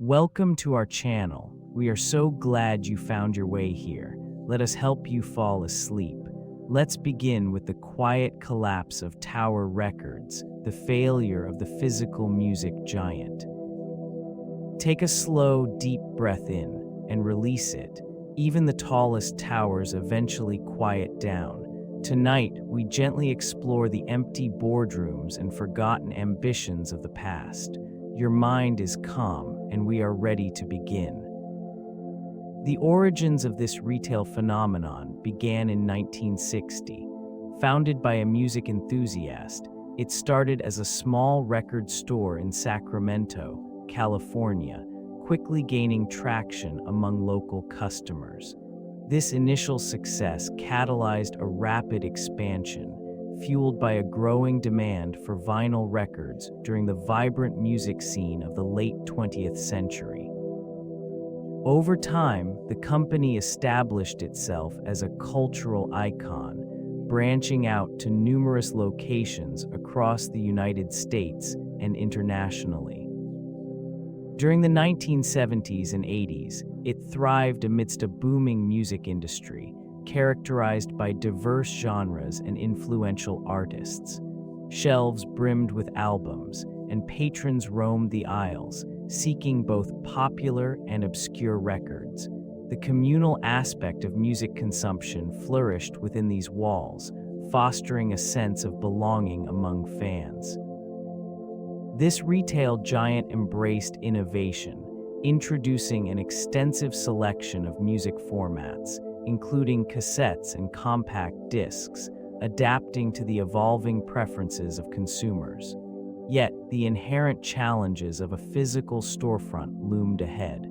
Welcome to our channel. We are so glad you found your way here. Let us help you fall asleep. Let's begin with the quiet collapse of Tower Records, the failure of the physical music giant. Take a slow, deep breath in and release it. Even the tallest towers eventually quiet down. Tonight, we gently explore the empty boardrooms and forgotten ambitions of the past. Your mind is calm, and we are ready to begin. The origins of this retail phenomenon began in 1960. Founded by a music enthusiast, it started as a small record store in Sacramento, California, quickly gaining traction among local customers. This initial success catalyzed a rapid expansion, fueled by a growing demand for vinyl records during the vibrant music scene of the late 20th century. Over time, the company established itself as a cultural icon, branching out to numerous locations across the United States and internationally. During the 1970s and 80s, it thrived amidst a booming music industry, characterized by diverse genres and influential artists. Shelves brimmed with albums, and patrons roamed the aisles, seeking both popular and obscure records. The communal aspect of music consumption flourished within these walls, fostering a sense of belonging among fans. This retail giant embraced innovation, introducing an extensive selection of music formats, including cassettes and compact discs, adapting to the evolving preferences of consumers. Yet, the inherent challenges of a physical storefront loomed ahead.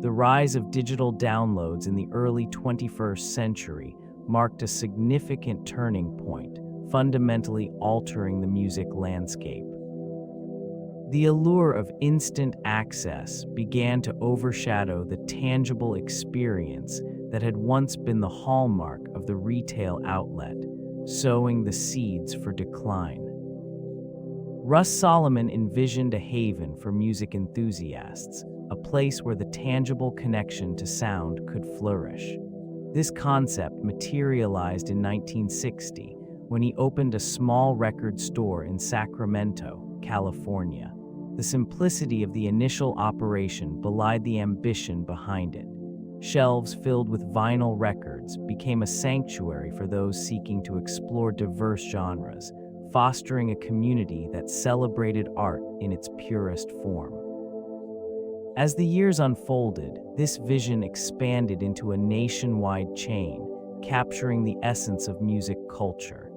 The rise of digital downloads in the early 21st century marked a significant turning point, fundamentally altering the music landscape. The allure of instant access began to overshadow the tangible experience that had once been the hallmark of the retail outlet, sowing the seeds for decline. Russ Solomon envisioned a haven for music enthusiasts, a place where the tangible connection to sound could flourish. This concept materialized in 1960 when he opened a small record store in Sacramento, California. The simplicity of the initial operation belied the ambition behind it. Shelves filled with vinyl records became a sanctuary for those seeking to explore diverse genres, fostering a community that celebrated art in its purest form. As the years unfolded, this vision expanded into a nationwide chain, capturing the essence of music culture.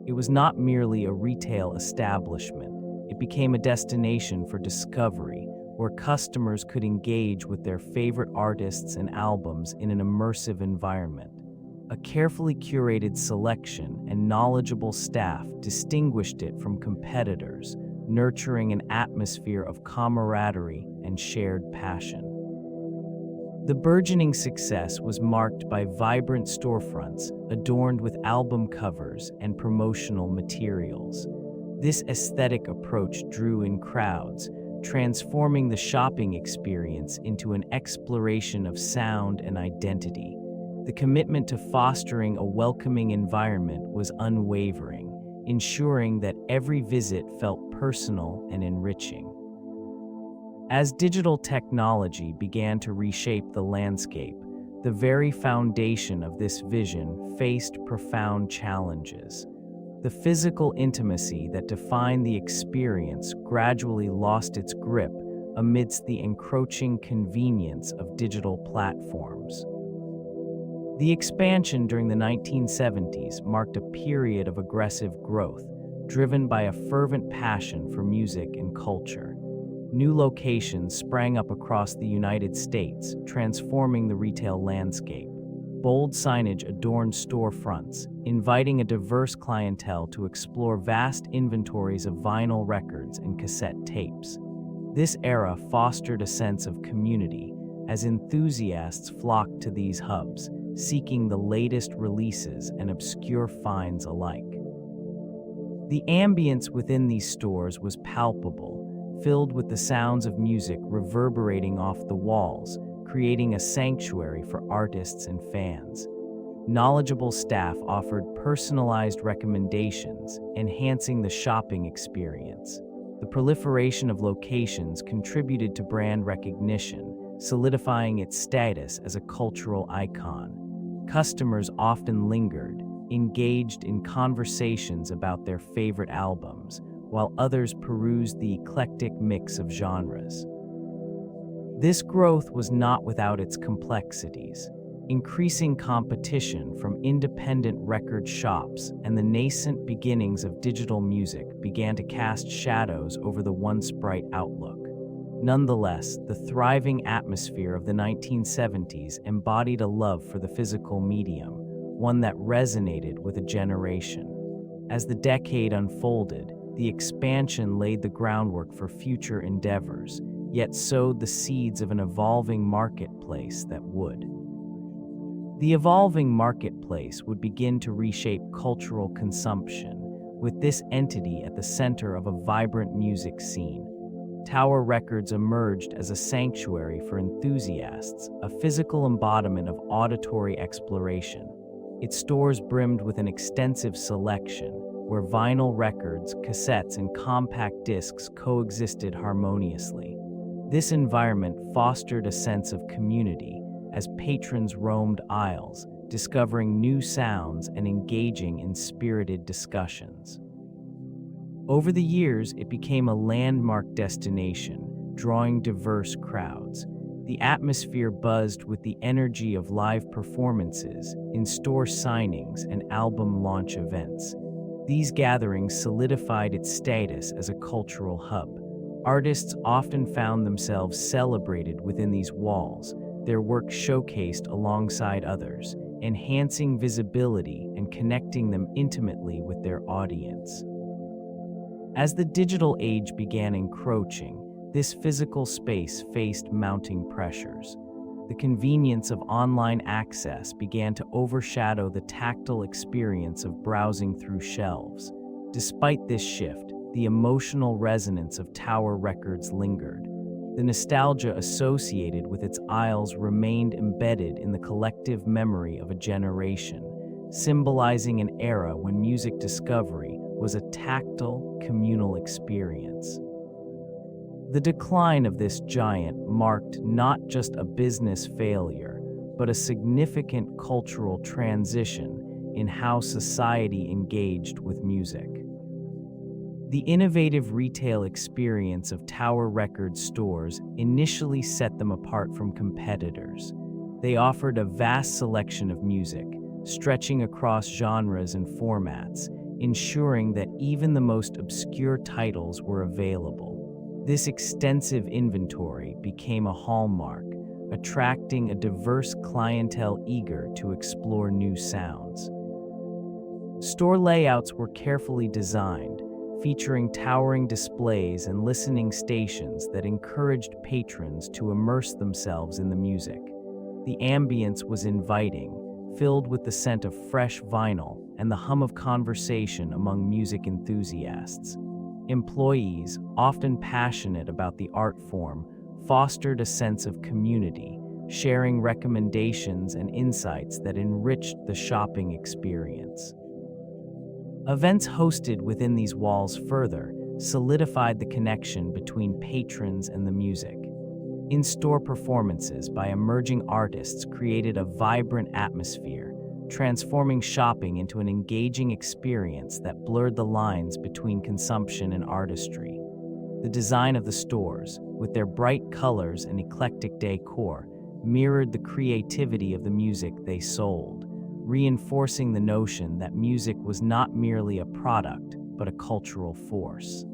It was not merely a retail establishment. It became a destination for discovery, where customers could engage with their favorite artists and albums in an immersive environment. A carefully curated selection and knowledgeable staff distinguished it from competitors, nurturing an atmosphere of camaraderie and shared passion. The burgeoning success was marked by vibrant storefronts adorned with album covers and promotional materials. This aesthetic approach drew in crowds, transforming the shopping experience into an exploration of sound and identity. The commitment to fostering a welcoming environment was unwavering, ensuring that every visit felt personal and enriching. As digital technology began to reshape the landscape, the very foundation of this vision faced profound challenges. The physical intimacy that defined the experience gradually lost its grip amidst the encroaching convenience of digital platforms. The expansion during the 1970s marked a period of aggressive growth, driven by a fervent passion for music and culture. New locations sprang up across the United States, transforming the retail landscape. Bold signage adorned storefronts, inviting a diverse clientele to explore vast inventories of vinyl records and cassette tapes. This era fostered a sense of community, as enthusiasts flocked to these hubs, seeking the latest releases and obscure finds alike. The ambience within these stores was palpable, filled with the sounds of music reverberating off the walls, creating a sanctuary for artists and fans. Knowledgeable staff offered personalized recommendations, enhancing the shopping experience. The proliferation of locations contributed to brand recognition, solidifying its status as a cultural icon. Customers often lingered, engaged in conversations about their favorite albums, while others perused the eclectic mix of genres. This growth was not without its complexities. Increasing competition from independent record shops and the nascent beginnings of digital music began to cast shadows over the once bright outlook. Nonetheless, the thriving atmosphere of the 1970s embodied a love for the physical medium, one that resonated with a generation. As the decade unfolded, the expansion laid the groundwork for future endeavors, yet sowed the seeds of an evolving marketplace that would. The evolving marketplace would begin to reshape cultural consumption, with this entity at the center of a vibrant music scene. Tower Records emerged as a sanctuary for enthusiasts, a physical embodiment of auditory exploration. Its stores brimmed with an extensive selection, where vinyl records, cassettes, and compact discs coexisted harmoniously. This environment fostered a sense of community, as patrons roamed aisles, discovering new sounds and engaging in spirited discussions. Over the years, it became a landmark destination, drawing diverse crowds. The atmosphere buzzed with the energy of live performances, in-store signings, and album launch events. These gatherings solidified its status as a cultural hub. Artists often found themselves celebrated within these walls, their work showcased alongside others, enhancing visibility and connecting them intimately with their audience. As the digital age began encroaching, this physical space faced mounting pressures. The convenience of online access began to overshadow the tactile experience of browsing through shelves. Despite this shift, the emotional resonance of Tower Records lingered. The nostalgia associated with its aisles remained embedded in the collective memory of a generation, symbolizing an era when music discovery was a tactile, communal experience. The decline of this giant marked not just a business failure, but a significant cultural transition in how society engaged with music. The innovative retail experience of Tower Records stores initially set them apart from competitors. They offered a vast selection of music, stretching across genres and formats, ensuring that even the most obscure titles were available. This extensive inventory became a hallmark, attracting a diverse clientele eager to explore new sounds. Store layouts were carefully designed, featuring towering displays and listening stations that encouraged patrons to immerse themselves in the music. The ambience was inviting, filled with the scent of fresh vinyl and the hum of conversation among music enthusiasts. Employees, often passionate about the art form, fostered a sense of community, sharing recommendations and insights that enriched the shopping experience. Events hosted within these walls further solidified the connection between patrons and the music. In-store performances by emerging artists created a vibrant atmosphere, transforming shopping into an engaging experience that blurred the lines between consumption and artistry. The design of the stores, with their bright colors and eclectic decor, mirrored the creativity of the music they sold, reinforcing the notion that music was not merely a product, but a cultural force.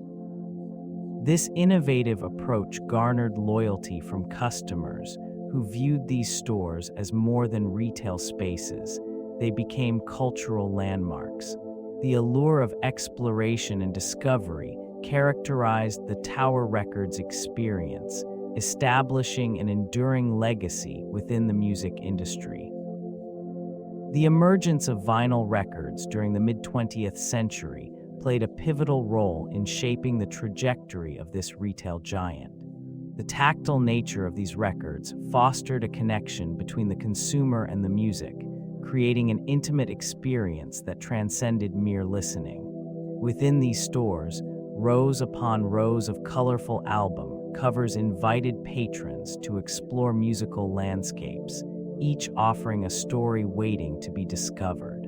This innovative approach garnered loyalty from customers who viewed these stores as more than retail spaces. They became cultural landmarks. The allure of exploration and discovery characterized the Tower Records experience, establishing an enduring legacy within the music industry. The emergence of vinyl records during the mid-20th century played a pivotal role in shaping the trajectory of this retail giant. The tactile nature of these records fostered a connection between the consumer and the music, creating an intimate experience that transcended mere listening. Within these stores, rows upon rows of colorful album covers invited patrons to explore musical landscapes, each offering a story waiting to be discovered.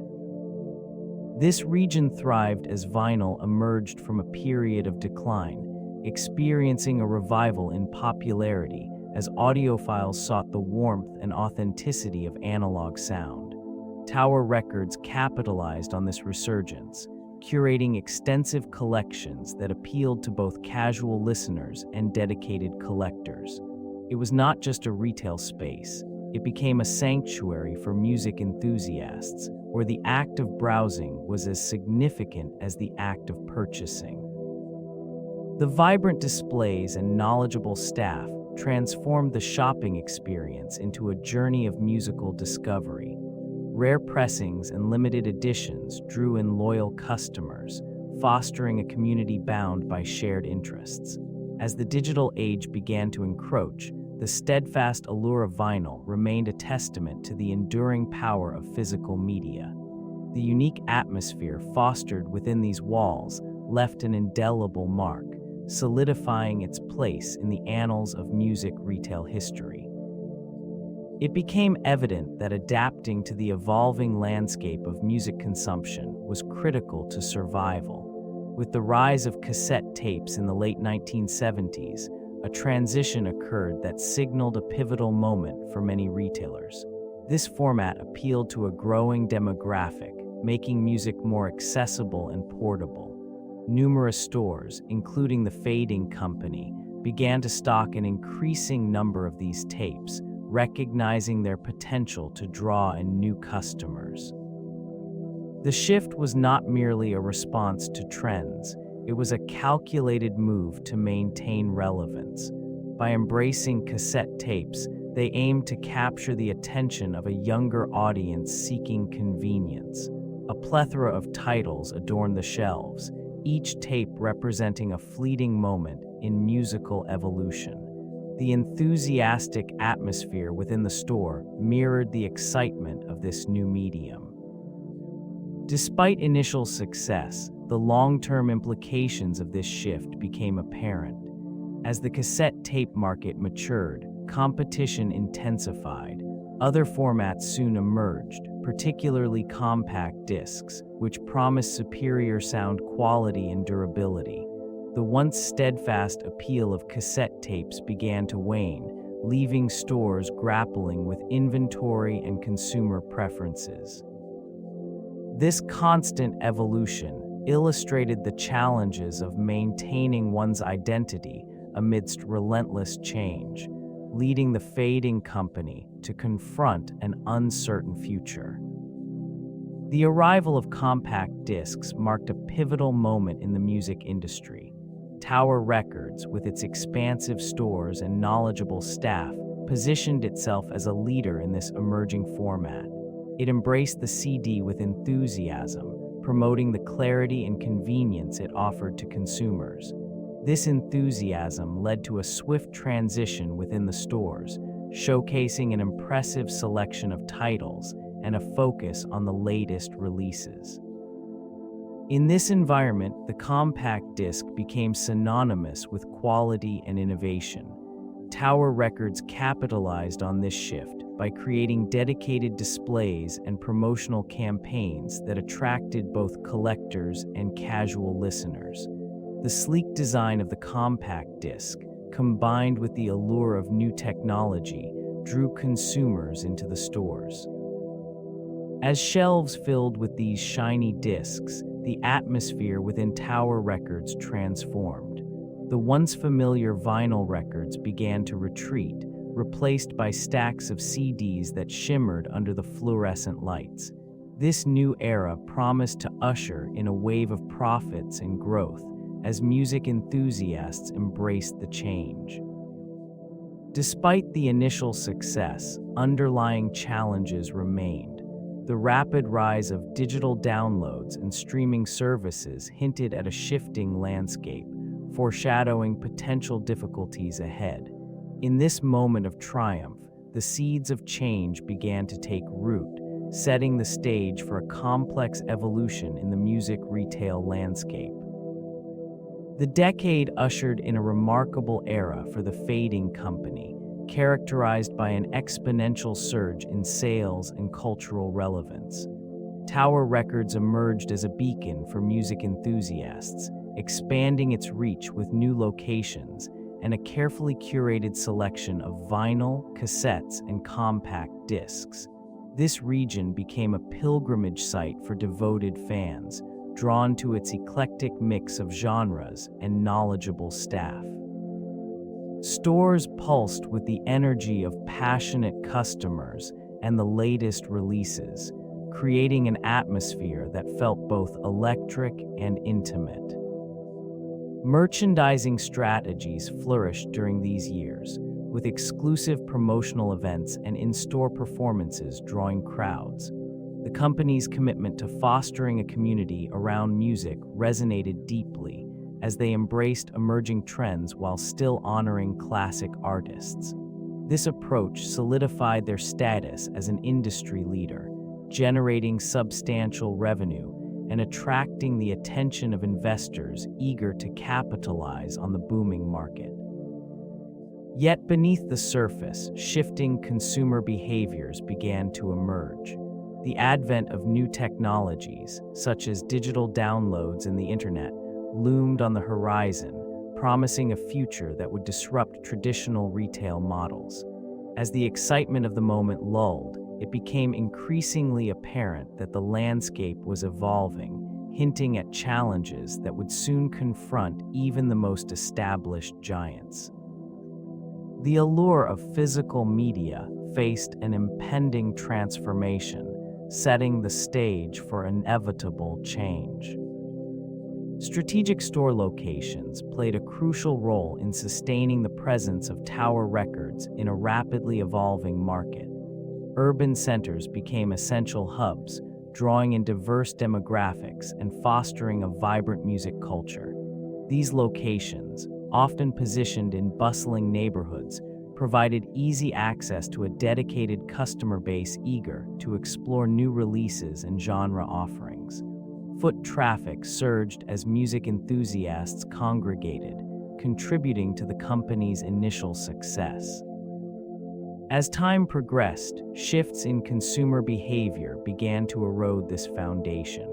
This region thrived as vinyl emerged from a period of decline, experiencing a revival in popularity as audiophiles sought the warmth and authenticity of analog sound. Tower Records capitalized on this resurgence, curating extensive collections that appealed to both casual listeners and dedicated collectors. It was not just a retail space, it became a sanctuary for music enthusiasts, where the act of browsing was as significant as the act of purchasing. The vibrant displays and knowledgeable staff transformed the shopping experience into a journey of musical discovery. Rare pressings and limited editions drew in loyal customers, fostering a community bound by shared interests. As the digital age began to encroach, the steadfast allure of vinyl remained a testament to the enduring power of physical media. The unique atmosphere fostered within these walls left an indelible mark, solidifying its place in the annals of music retail history. It became evident that adapting to the evolving landscape of music consumption was critical to survival. With the rise of cassette tapes in the late 1970s, a transition occurred that signaled a pivotal moment for many retailers. This format appealed to a growing demographic, making music more accessible and portable. Numerous stores, including the Fading Company, began to stock an increasing number of these tapes, recognizing their potential to draw in new customers. The shift was not merely a response to trends, it was a calculated move to maintain relevance. By embracing cassette tapes, they aimed to capture the attention of a younger audience seeking convenience. A plethora of titles adorned the shelves, each tape representing a fleeting moment in musical evolution. The enthusiastic atmosphere within the store mirrored the excitement of this new medium. Despite initial success, the long-term implications of this shift became apparent. As the cassette tape market matured, competition intensified. Other formats soon emerged, particularly compact discs, which promised superior sound quality and durability. The once steadfast appeal of cassette tapes began to wane, leaving stores grappling with inventory and consumer preferences. This constant evolution illustrated the challenges of maintaining one's identity amidst relentless change, leading the Fading Company to confront an uncertain future. The arrival of compact discs marked a pivotal moment in the music industry. Tower Records, with its expansive stores and knowledgeable staff, positioned itself as a leader in this emerging format. It embraced the CD with enthusiasm, promoting the clarity and convenience it offered to consumers. This enthusiasm led to a swift transition within the stores, showcasing an impressive selection of titles and a focus on the latest releases. In this environment, the compact disc became synonymous with quality and innovation. Tower Records capitalized on this shift by creating dedicated displays and promotional campaigns that attracted both collectors and casual listeners. The sleek design of the compact disc, combined with the allure of new technology, drew consumers into the stores. As shelves filled with these shiny discs, the atmosphere within Tower Records transformed. The once familiar vinyl records began to retreat, replaced by stacks of CDs that shimmered under the fluorescent lights. This new era promised to usher in a wave of profits and growth as music enthusiasts embraced the change. Despite the initial success, underlying challenges remained. The rapid rise of digital downloads and streaming services hinted at a shifting landscape, foreshadowing potential difficulties ahead. In this moment of triumph, the seeds of change began to take root, setting the stage for a complex evolution in the music retail landscape. The decade ushered in a remarkable era for the fading company, characterized by an exponential surge in sales and cultural relevance. Tower Records emerged as a beacon for music enthusiasts, expanding its reach with new locations and a carefully curated selection of vinyl, cassettes, and compact discs. This region became a pilgrimage site for devoted fans, drawn to its eclectic mix of genres and knowledgeable staff. Stores pulsed with the energy of passionate customers and the latest releases, creating an atmosphere that felt both electric and intimate. Merchandising strategies flourished during these years, with exclusive promotional events and in-store performances drawing crowds. The company's commitment to fostering a community around music resonated deeply as they embraced emerging trends while still honoring classic artists. This approach solidified their status as an industry leader, generating substantial revenue and attracting the attention of investors eager to capitalize on the booming market. Yet beneath the surface, shifting consumer behaviors began to emerge. The advent of new technologies, such as digital downloads and the internet, loomed on the horizon, promising a future that would disrupt traditional retail models. As the excitement of the moment lulled, it became increasingly apparent that the landscape was evolving, hinting at challenges that would soon confront even the most established giants. The allure of physical media faced an impending transformation, setting the stage for inevitable change. Strategic store locations played a crucial role in sustaining the presence of Tower Records in a rapidly evolving market. Urban centers became essential hubs, drawing in diverse demographics and fostering a vibrant music culture. These locations, often positioned in bustling neighborhoods, provided easy access to a dedicated customer base eager to explore new releases and genre offerings. Foot traffic surged as music enthusiasts congregated, contributing to the company's initial success. As time progressed, shifts in consumer behavior began to erode this foundation.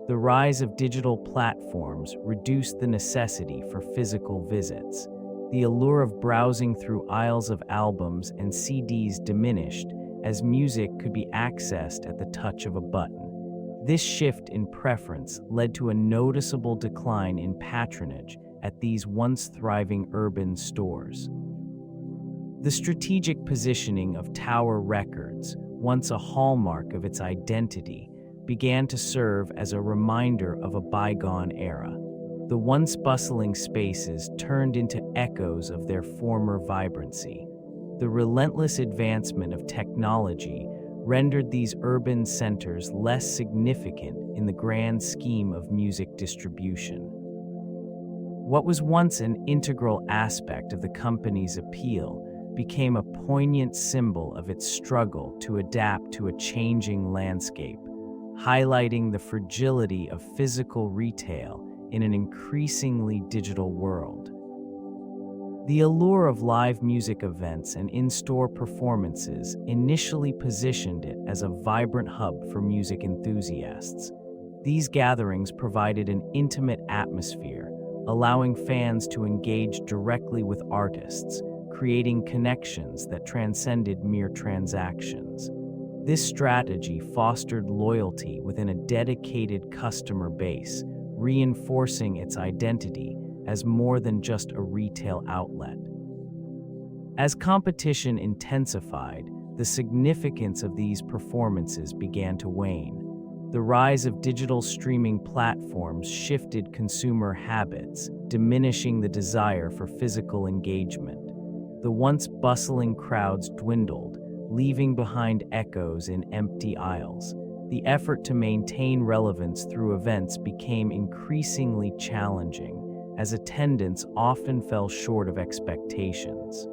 The rise of digital platforms reduced the necessity for physical visits. The allure of browsing through aisles of albums and CDs diminished as music could be accessed at the touch of a button. This shift in preference led to a noticeable decline in patronage at these once thriving urban stores. The strategic positioning of Tower Records, once a hallmark of its identity, began to serve as a reminder of a bygone era. The once bustling spaces turned into echoes of their former vibrancy. The relentless advancement of technology rendered these urban centers less significant in the grand scheme of music distribution. What was once an integral aspect of the company's appeal became a poignant symbol of its struggle to adapt to a changing landscape, highlighting the fragility of physical retail in an increasingly digital world. The allure of live music events and in-store performances initially positioned it as a vibrant hub for music enthusiasts. These gatherings provided an intimate atmosphere, allowing fans to engage directly with artists, creating connections that transcended mere transactions. This strategy fostered loyalty within a dedicated customer base, reinforcing its identity as more than just a retail outlet. As competition intensified, the significance of these performances began to wane. The rise of digital streaming platforms shifted consumer habits, diminishing the desire for physical engagement. The once bustling crowds dwindled, leaving behind echoes in empty aisles. the effort to maintain relevance through events became increasingly challenging, as attendance often fell short of expectations.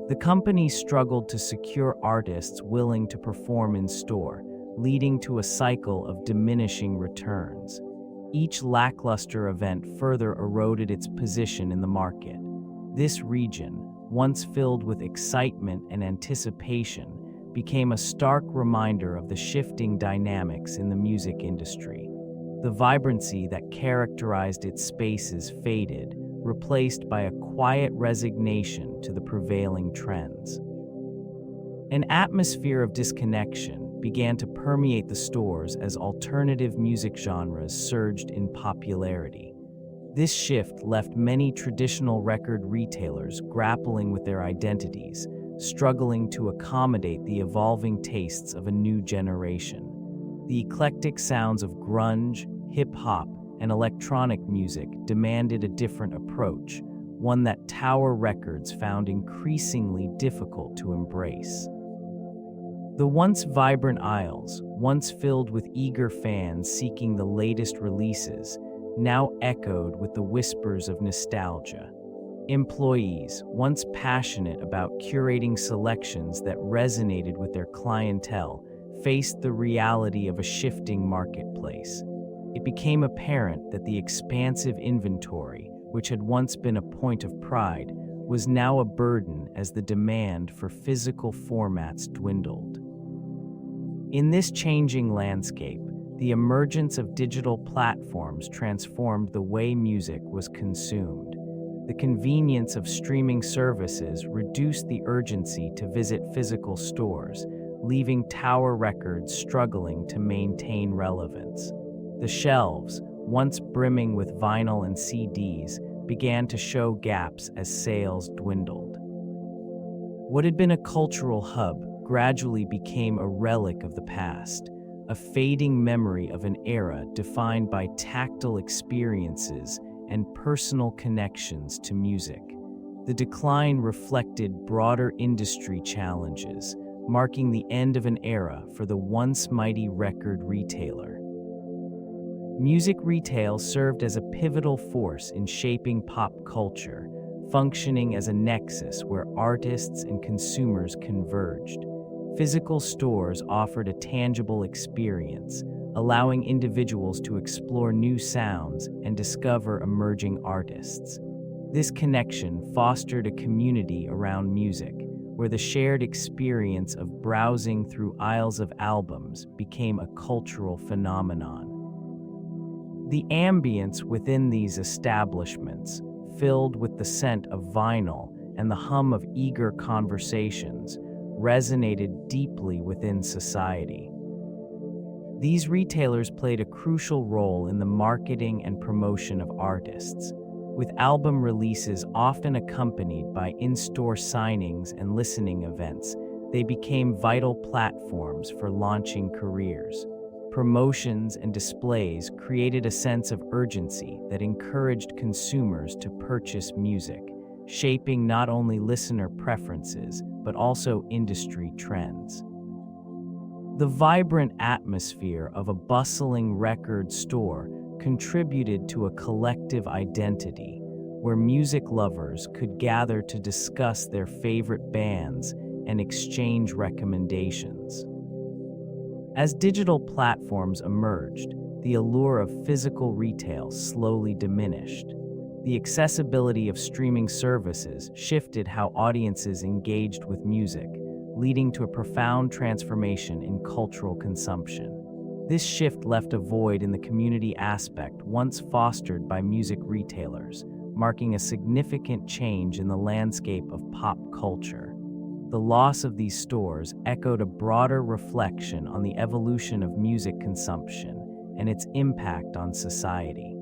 The company struggled to secure artists willing to perform in store, leading to a cycle of diminishing returns. Each lackluster event further eroded its position in the market. This region, once filled with excitement and anticipation, became a stark reminder of the shifting dynamics in the music industry. The vibrancy that characterized its spaces faded, replaced by a quiet resignation to the prevailing trends. An atmosphere of disconnection began to permeate the stores as alternative music genres surged in popularity. This shift left many traditional record retailers grappling with their identities, struggling to accommodate the evolving tastes of a new generation. The eclectic sounds of grunge, hip-hop, and electronic music demanded a different approach, one that Tower Records found increasingly difficult to embrace. The once vibrant aisles, once filled with eager fans seeking the latest releases, now echoed with the whispers of nostalgia. Employees, once passionate about curating selections that resonated with their clientele, faced the reality of a shifting marketplace. It became apparent that the expansive inventory, which had once been a point of pride, was now a burden as the demand for physical formats dwindled. In this changing landscape, the emergence of digital platforms transformed the way music was consumed. The convenience of streaming services reduced the urgency to visit physical stores, leaving Tower Records struggling to maintain relevance. The shelves, once brimming with vinyl and CDs, began to show gaps as sales dwindled. What had been a cultural hub gradually became a relic of the past, a fading memory of an era defined by tactile experiences and personal connections to music. The decline reflected broader industry challenges, marking the end of an era for the once mighty record retailer. Music retail served as a pivotal force in shaping pop culture, functioning as a nexus where artists and consumers converged. Physical stores offered a tangible experience, allowing individuals to explore new sounds and discover emerging artists. This connection fostered a community around music, where the shared experience of browsing through aisles of albums became a cultural phenomenon. The ambience within these establishments, filled with the scent of vinyl and the hum of eager conversations, resonated deeply within society. These retailers played a crucial role in the marketing and promotion of artists, with album releases often accompanied by in-store signings and listening events. They became vital platforms for launching careers. Promotions and displays created a sense of urgency that encouraged consumers to purchase music, shaping not only listener preferences but also industry trends. The vibrant atmosphere of a bustling record store contributed to a collective identity where music lovers could gather to discuss their favorite bands and exchange recommendations. As digital platforms emerged, the allure of physical retail slowly diminished. The accessibility of streaming services shifted how audiences engaged with music, leading to a profound transformation in cultural consumption. This shift left a void in the community aspect once fostered by music retailers, marking a significant change in the landscape of pop culture. The loss of these stores echoed a broader reflection on the evolution of music consumption and its impact on society.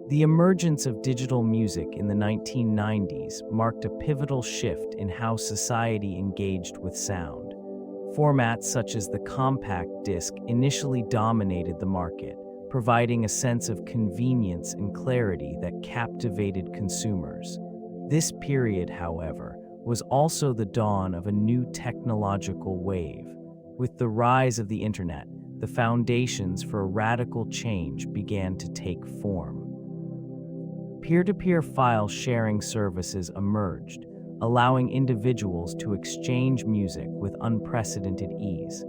The emergence of digital music in the 1990s marked a pivotal shift in how society engaged with sound. Formats such as the compact disc initially dominated the market, providing a sense of convenience and clarity that captivated consumers. This period, however, was also the dawn of a new technological wave. With the rise of the internet, the foundations for a radical change began to take form. Peer-to-peer file sharing services emerged, allowing individuals to exchange music with unprecedented ease.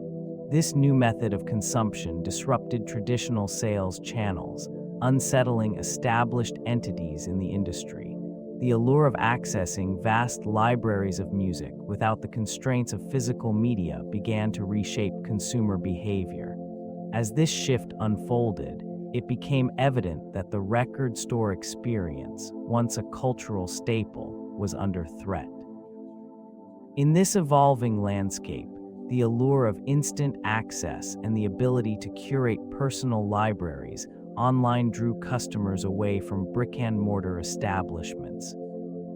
This new method of consumption disrupted traditional sales channels, unsettling established entities in the industry. The allure of accessing vast libraries of music without the constraints of physical media began to reshape consumer behavior. As this shift unfolded, it became evident that the record store experience, once a cultural staple, was under threat. In this evolving landscape, the allure of instant access and the ability to curate personal libraries online drew customers away from brick-and-mortar establishments.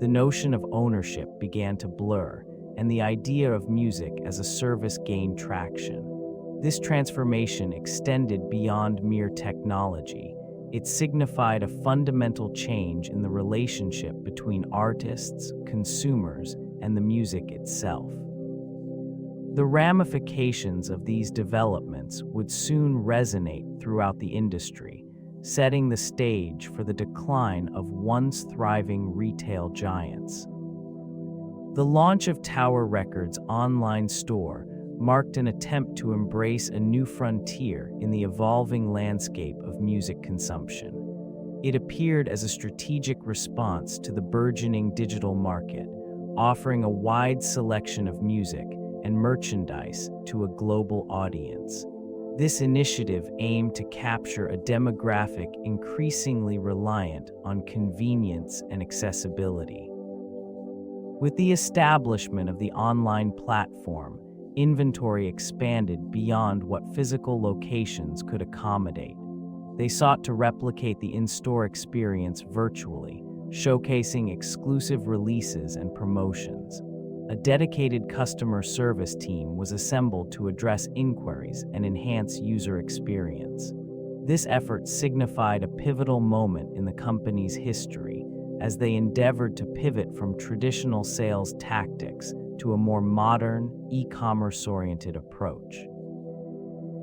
The notion of ownership began to blur, and the idea of music as a service gained traction. This transformation extended beyond mere technology. It signified a fundamental change in the relationship between artists, consumers, and the music itself. The ramifications of these developments would soon resonate throughout the industry, setting the stage for the decline of once thriving retail giants. The launch of Tower Records' online store marked an attempt to embrace a new frontier in the evolving landscape of music consumption. It appeared as a strategic response to the burgeoning digital market, offering a wide selection of music and merchandise to a global audience. This initiative aimed to capture a demographic increasingly reliant on convenience and accessibility. With the establishment of the online platform, inventory expanded beyond what physical locations could accommodate. They sought to replicate the in-store experience virtually, showcasing exclusive releases and promotions. A dedicated customer service team was assembled to address inquiries and enhance user experience. This effort signified a pivotal moment in the company's history as they endeavored to pivot from traditional sales tactics to a more modern, e-commerce-oriented approach.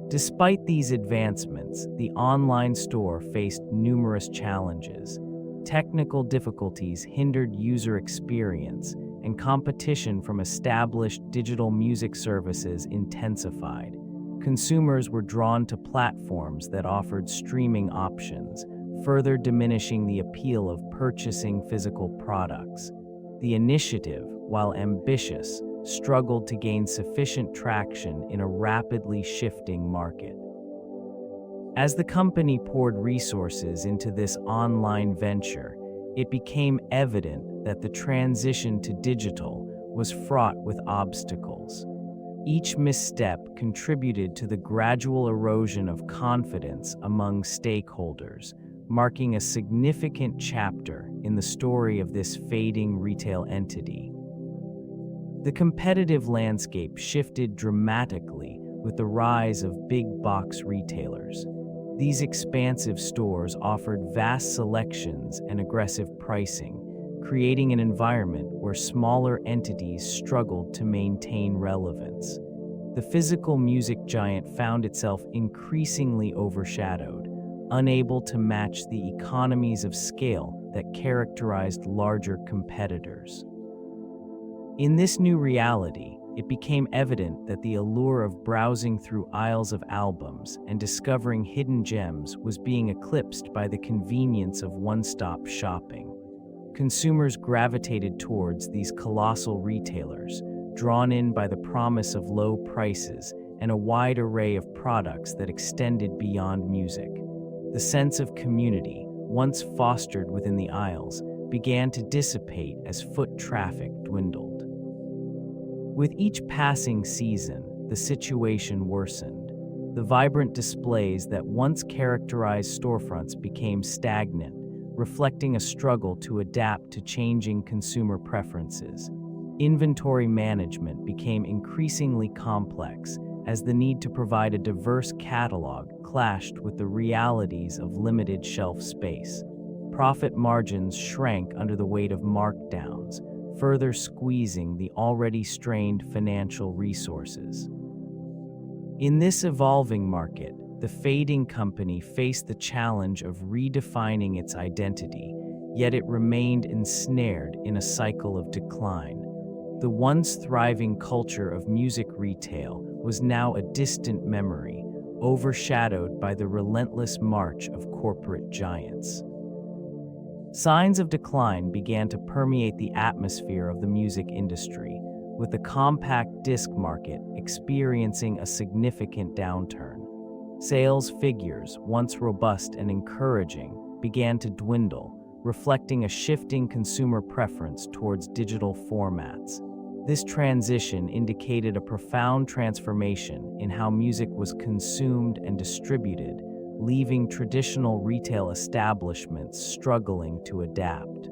Despite these advancements, the online store faced numerous challenges. Technical difficulties hindered user experience, and competition from established digital music services intensified. Consumers were drawn to platforms that offered streaming options, further diminishing the appeal of purchasing physical products. The initiative, while ambitious, struggled to gain sufficient traction in a rapidly shifting market. As the company poured resources into this online venture, it became evident that the transition to digital was fraught with obstacles. Each misstep contributed to the gradual erosion of confidence among stakeholders, marking a significant chapter in the story of this fading retail entity. The competitive landscape shifted dramatically with the rise of big box retailers. These expansive stores offered vast selections and aggressive pricing, creating an environment where smaller entities struggled to maintain relevance. The physical music giant found itself increasingly overshadowed, unable to match the economies of scale that characterized larger competitors. In this new reality, it became evident that the allure of browsing through aisles of albums and discovering hidden gems was being eclipsed by the convenience of one-stop shopping. Consumers gravitated towards these colossal retailers, drawn in by the promise of low prices and a wide array of products that extended beyond music. The sense of community, once fostered within the aisles, began to dissipate as foot traffic dwindled. With each passing season, the situation worsened. The vibrant displays that once characterized storefronts became stagnant, reflecting a struggle to adapt to changing consumer preferences. Inventory management became increasingly complex as the need to provide a diverse catalog clashed with the realities of limited shelf space. Profit margins shrank under the weight of markdowns, further squeezing the already strained financial resources. In this evolving market, the fading company faced the challenge of redefining its identity, yet it remained ensnared in a cycle of decline. The once thriving culture of music retail was now a distant memory, overshadowed by the relentless march of corporate giants. Signs of decline began to permeate the atmosphere of the music industry, with the compact disc market experiencing a significant downturn. Sales figures, once robust and encouraging, began to dwindle, reflecting a shifting consumer preference towards digital formats. This transition indicated a profound transformation in how music was consumed and distributed, leaving traditional retail establishments struggling to adapt.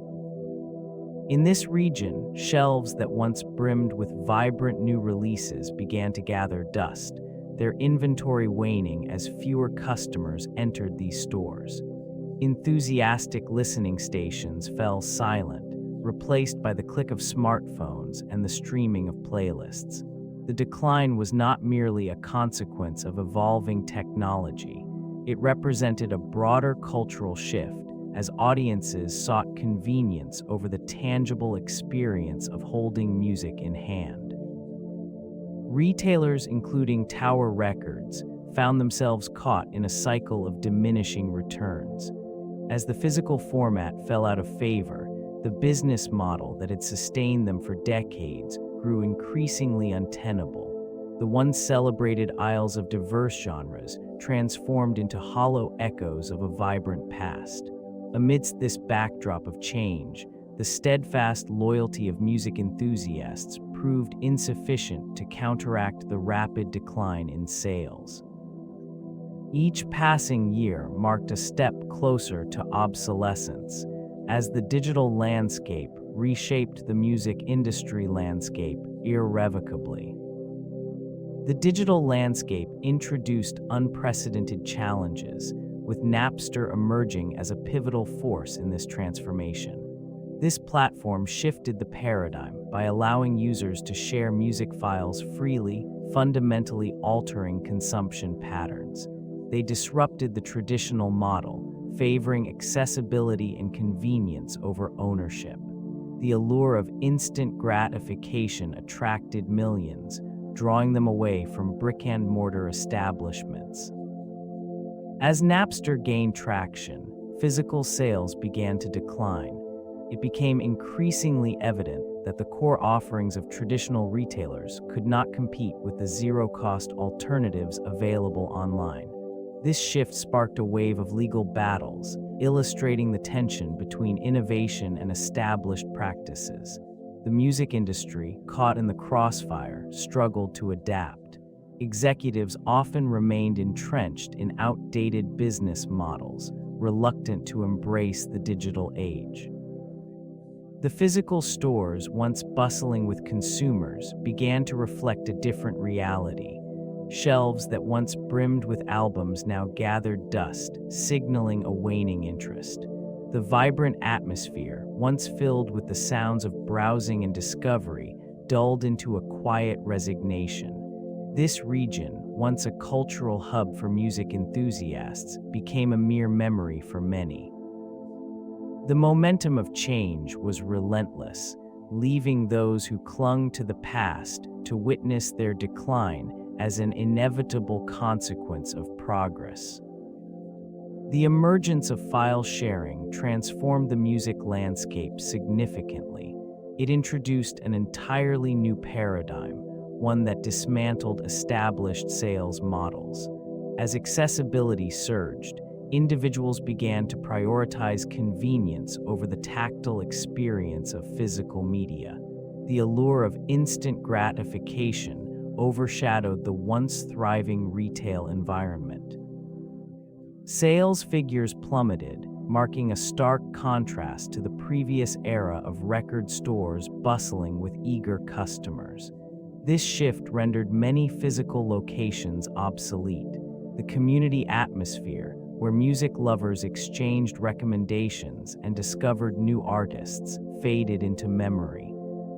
In this region, shelves that once brimmed with vibrant new releases began to gather dust, their inventory waning as fewer customers entered these stores. Enthusiastic listening stations fell silent, replaced by the click of smartphones and the streaming of playlists. The decline was not merely a consequence of evolving technology. It represented a broader cultural shift as audiences sought convenience over the tangible experience of holding music in hand. Retailers, including Tower Records, found themselves caught in a cycle of diminishing returns. As the physical format fell out of favor, the business model that had sustained them for decades grew increasingly untenable. The once celebrated aisles of diverse genres transformed into hollow echoes of a vibrant past. Amidst this backdrop of change, the steadfast loyalty of music enthusiasts proved insufficient to counteract the rapid decline in sales. Each passing year marked a step closer to obsolescence, as the digital landscape reshaped the music industry landscape irrevocably. The digital landscape introduced unprecedented challenges, with Napster emerging as a pivotal force in this transformation. This platform shifted the paradigm by allowing users to share music files freely, fundamentally altering consumption patterns. They disrupted the traditional model, favoring accessibility and convenience over ownership. The allure of instant gratification attracted millions, drawing them away from brick-and-mortar establishments. As Napster gained traction, physical sales began to decline. It became increasingly evident that the core offerings of traditional retailers could not compete with the zero-cost alternatives available online. This shift sparked a wave of legal battles, illustrating the tension between innovation and established practices. The music industry, caught in the crossfire, struggled to adapt. Executives often remained entrenched in outdated business models, reluctant to embrace the digital age. The physical stores, once bustling with consumers, began to reflect a different reality. Shelves that once brimmed with albums now gathered dust, signaling a waning interest. The vibrant atmosphere, once filled with the sounds of browsing and discovery, dulled into a quiet resignation. This region, once a cultural hub for music enthusiasts, became a mere memory for many. The momentum of change was relentless, leaving those who clung to the past to witness their decline as an inevitable consequence of progress. The emergence of file sharing transformed the music landscape significantly. It introduced an entirely new paradigm, one that dismantled established sales models. As accessibility surged, individuals began to prioritize convenience over the tactile experience of physical media. The allure of instant gratification overshadowed the once thriving retail environment. Sales figures plummeted, marking a stark contrast to the previous era of record stores bustling with eager customers. This shift rendered many physical locations obsolete. The community atmosphere, where music lovers exchanged recommendations and discovered new artists, faded into memory.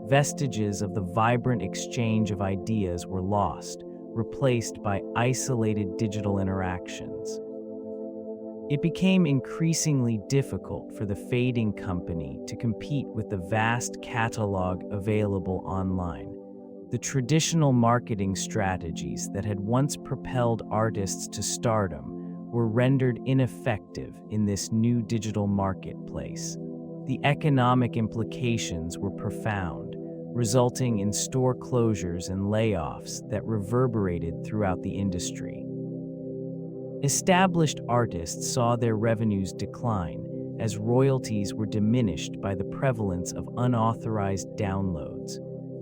Vestiges of the vibrant exchange of ideas were lost, replaced by isolated digital interactions. It became increasingly difficult for the fading company to compete with the vast catalog available online. The traditional marketing strategies that had once propelled artists to stardom were rendered ineffective in this new digital marketplace. The economic implications were profound, resulting in store closures and layoffs that reverberated throughout the industry. Established artists saw their revenues decline as royalties were diminished by the prevalence of unauthorized downloads.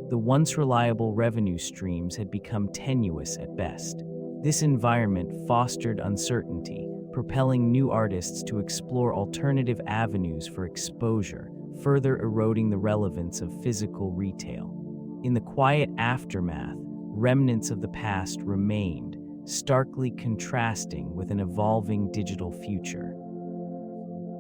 The once reliable revenue streams had become tenuous at best. This environment fostered uncertainty, propelling new artists to explore alternative avenues for exposure, further eroding the relevance of physical retail. In the quiet aftermath, remnants of the past remained, starkly contrasting with an evolving digital future.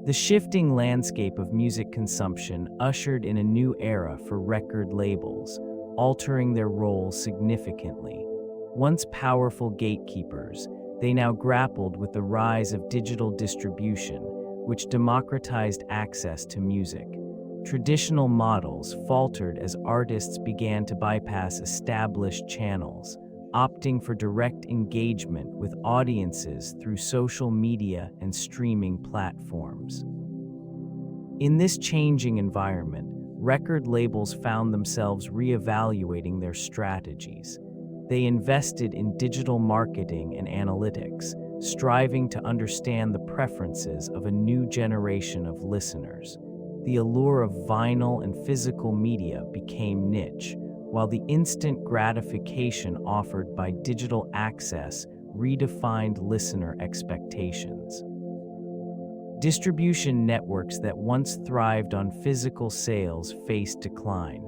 The shifting landscape of music consumption ushered in a new era for record labels, altering their role significantly. Once powerful gatekeepers, they now grappled with the rise of digital distribution, which democratized access to music. Traditional models faltered as artists began to bypass established channels, opting for direct engagement with audiences through social media and streaming platforms. In this changing environment, record labels found themselves reevaluating their strategies. They invested in digital marketing and analytics, striving to understand the preferences of a new generation of listeners. The allure of vinyl and physical media became niche, while the instant gratification offered by digital access redefined listener expectations. Distribution networks that once thrived on physical sales faced decline.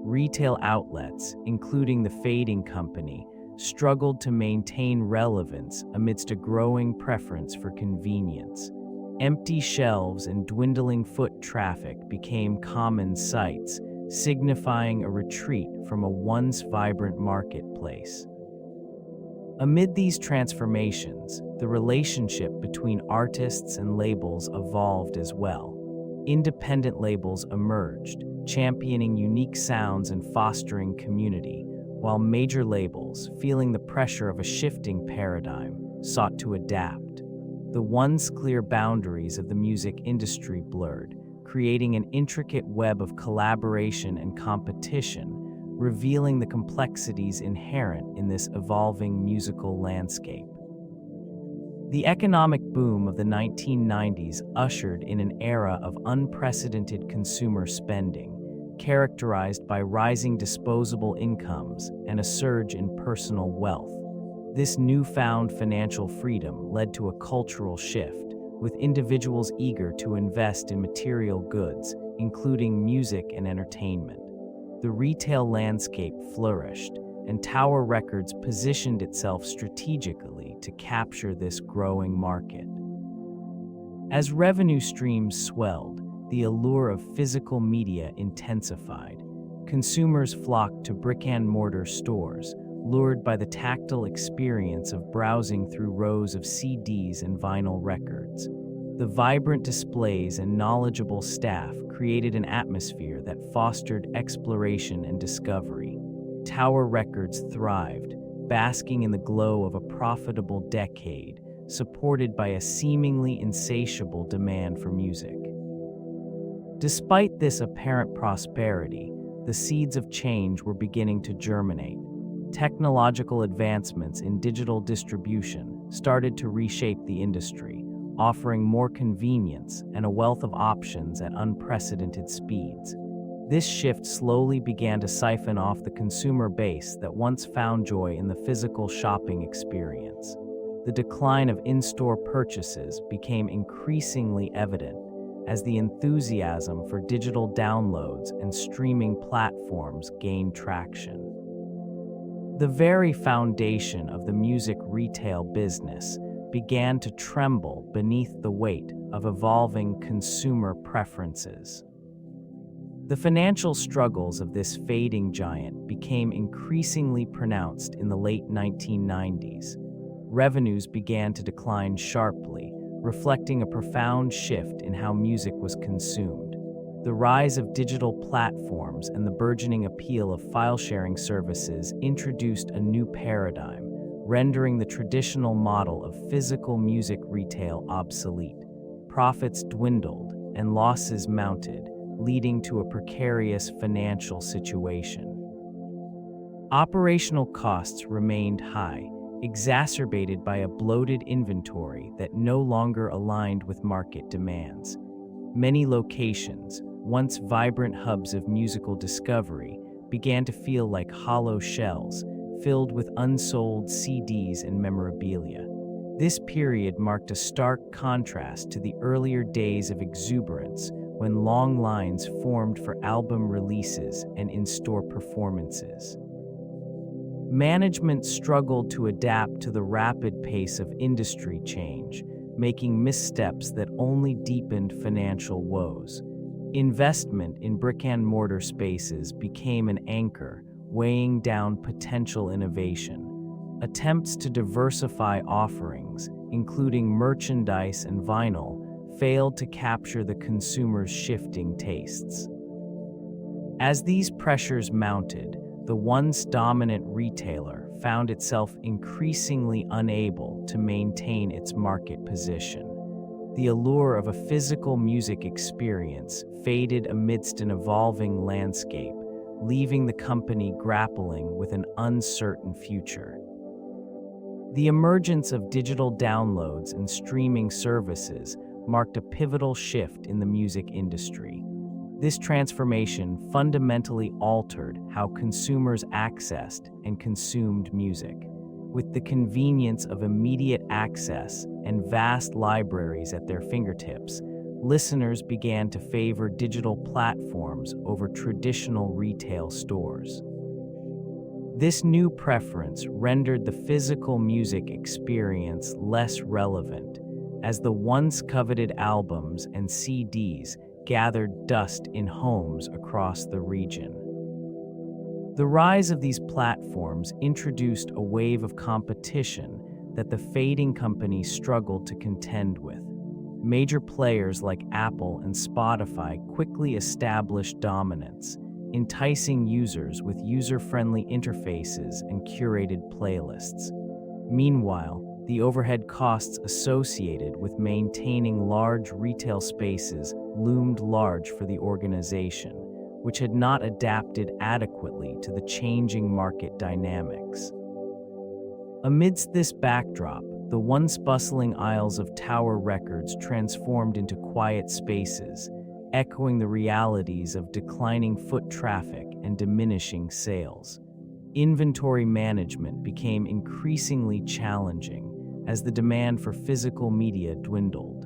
Retail outlets, including the fading company, struggled to maintain relevance amidst a growing preference for convenience. Empty shelves and dwindling foot traffic became common sights, signifying a retreat from a once vibrant marketplace. Amid these transformations, the relationship between artists and labels evolved as well. Independent labels emerged, championing unique sounds and fostering community, while major labels, feeling the pressure of a shifting paradigm, sought to adapt. The once clear boundaries of the music industry blurred, creating an intricate web of collaboration and competition, revealing the complexities inherent in this evolving musical landscape. The economic boom of the 1990s ushered in an era of unprecedented consumer spending, characterized by rising disposable incomes and a surge in personal wealth. This newfound financial freedom led to a cultural shift, with individuals eager to invest in material goods, including music and entertainment. The retail landscape flourished, and Tower Records positioned itself strategically to capture this growing market. As revenue streams swelled, the allure of physical media intensified. Consumers flocked to brick-and-mortar stores, lured by the tactile experience of browsing through rows of CDs and vinyl records. The vibrant displays and knowledgeable staff created an atmosphere that fostered exploration and discovery. Tower Records thrived, basking in the glow of a profitable decade, supported by a seemingly insatiable demand for music. Despite this apparent prosperity, the seeds of change were beginning to germinate. Technological advancements in digital distribution started to reshape the industry, offering more convenience and a wealth of options at unprecedented speeds. This shift slowly began to siphon off the consumer base that once found joy in the physical shopping experience. The decline of in-store purchases became increasingly evident as the enthusiasm for digital downloads and streaming platforms gained traction. The very foundation of the music retail business began to tremble beneath the weight of evolving consumer preferences. The financial struggles of this fading giant became increasingly pronounced in the late 1990s. Revenues began to decline sharply, reflecting a profound shift in how music was consumed. The rise of digital platforms and the burgeoning appeal of file-sharing services introduced a new paradigm, rendering the traditional model of physical music retail obsolete. Profits dwindled and losses mounted, leading to a precarious financial situation. Operational costs remained high, exacerbated by a bloated inventory that no longer aligned with market demands. Many locations, once vibrant hubs of musical discovery, began to feel like hollow shells, filled with unsold CDs and memorabilia. This period marked a stark contrast to the earlier days of exuberance, when long lines formed for album releases and in-store performances. Management struggled to adapt to the rapid pace of industry change, making missteps that only deepened financial woes. Investment in brick-and-mortar spaces became an anchor, weighing down potential innovation. Attempts to diversify offerings, including merchandise and vinyl, failed to capture the consumer's shifting tastes. As these pressures mounted, the once dominant retailer found itself increasingly unable to maintain its market position. The allure of a physical music experience faded amidst an evolving landscape, leaving the company grappling with an uncertain future. The emergence of digital downloads and streaming services marked a pivotal shift in the music industry. This transformation fundamentally altered how consumers accessed and consumed music. With the convenience of immediate access and vast libraries at their fingertips, listeners began to favor digital platforms over traditional retail stores. This new preference rendered the physical music experience less relevant, as the once coveted albums and CDs gathered dust in homes across the region. The rise of these platforms introduced a wave of competition that the fading company struggled to contend with. Major players like Apple and Spotify quickly established dominance, enticing users with user-friendly interfaces and curated playlists. Meanwhile, the overhead costs associated with maintaining large retail spaces loomed large for the organization, which had not adapted adequately to the changing market dynamics. Amidst this backdrop, the once bustling aisles of Tower Records transformed into quiet spaces, echoing the realities of declining foot traffic and diminishing sales. Inventory management became increasingly challenging as the demand for physical media dwindled.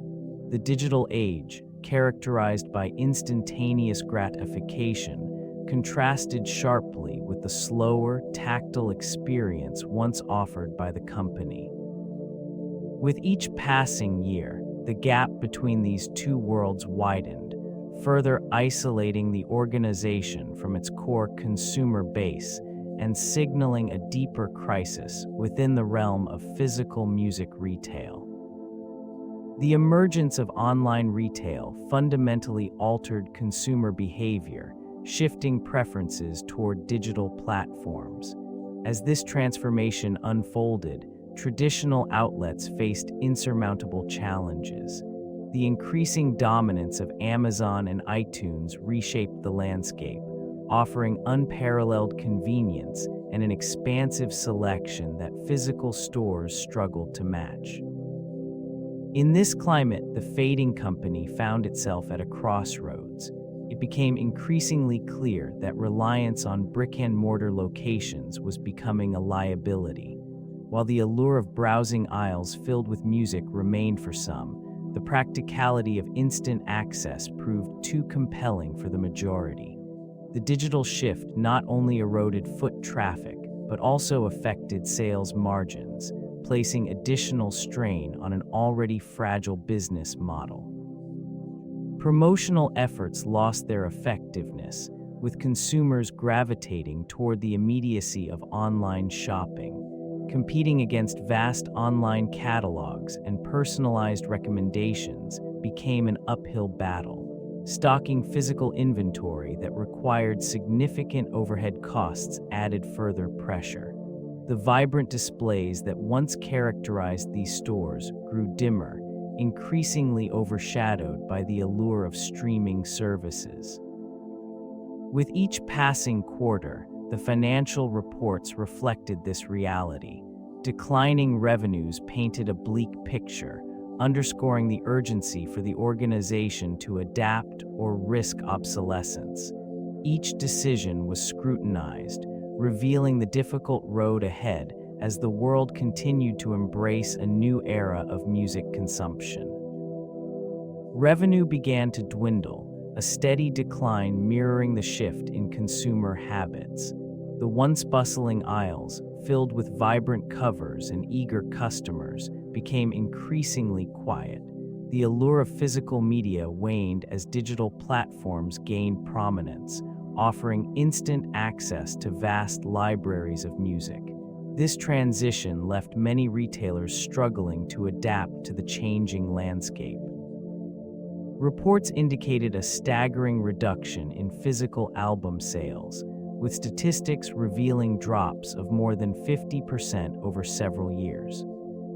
The digital age, characterized by instantaneous gratification, contrasted sharply with the slower, tactile experience once offered by the company. With each passing year, the gap between these two worlds widened, further isolating the organization from its core consumer base and signaling a deeper crisis within the realm of physical music retail. The emergence of online retail fundamentally altered consumer behavior, shifting preferences toward digital platforms. As this transformation unfolded, traditional outlets faced insurmountable challenges. The increasing dominance of Amazon and iTunes reshaped the landscape, offering unparalleled convenience and an expansive selection that physical stores struggled to match. In this climate, the fading company found itself at a crossroads. It became increasingly clear that reliance on brick-and-mortar locations was becoming a liability. While the allure of browsing aisles filled with music remained for some, the practicality of instant access proved too compelling for the majority. The digital shift not only eroded foot traffic, but also affected sales margins, placing additional strain on an already fragile business model. Promotional efforts lost their effectiveness, with consumers gravitating toward the immediacy of online shopping. Competing against vast online catalogs and personalized recommendations became an uphill battle. Stocking physical inventory that required significant overhead costs added further pressure. The vibrant displays that once characterized these stores grew dimmer, increasingly overshadowed by the allure of streaming services. With each passing quarter, the financial reports reflected this reality. Declining revenues painted a bleak picture, underscoring the urgency for the organization to adapt or risk obsolescence. Each decision was scrutinized, revealing the difficult road ahead as the world continued to embrace a new era of music consumption. Revenue began to dwindle, a steady decline mirroring the shift in consumer habits. The once bustling aisles, filled with vibrant covers and eager customers, became increasingly quiet. The allure of physical media waned as digital platforms gained prominence, offering instant access to vast libraries of music. This transition left many retailers struggling to adapt to the changing landscape. Reports indicated a staggering reduction in physical album sales, with statistics revealing drops of more than 50% over several years.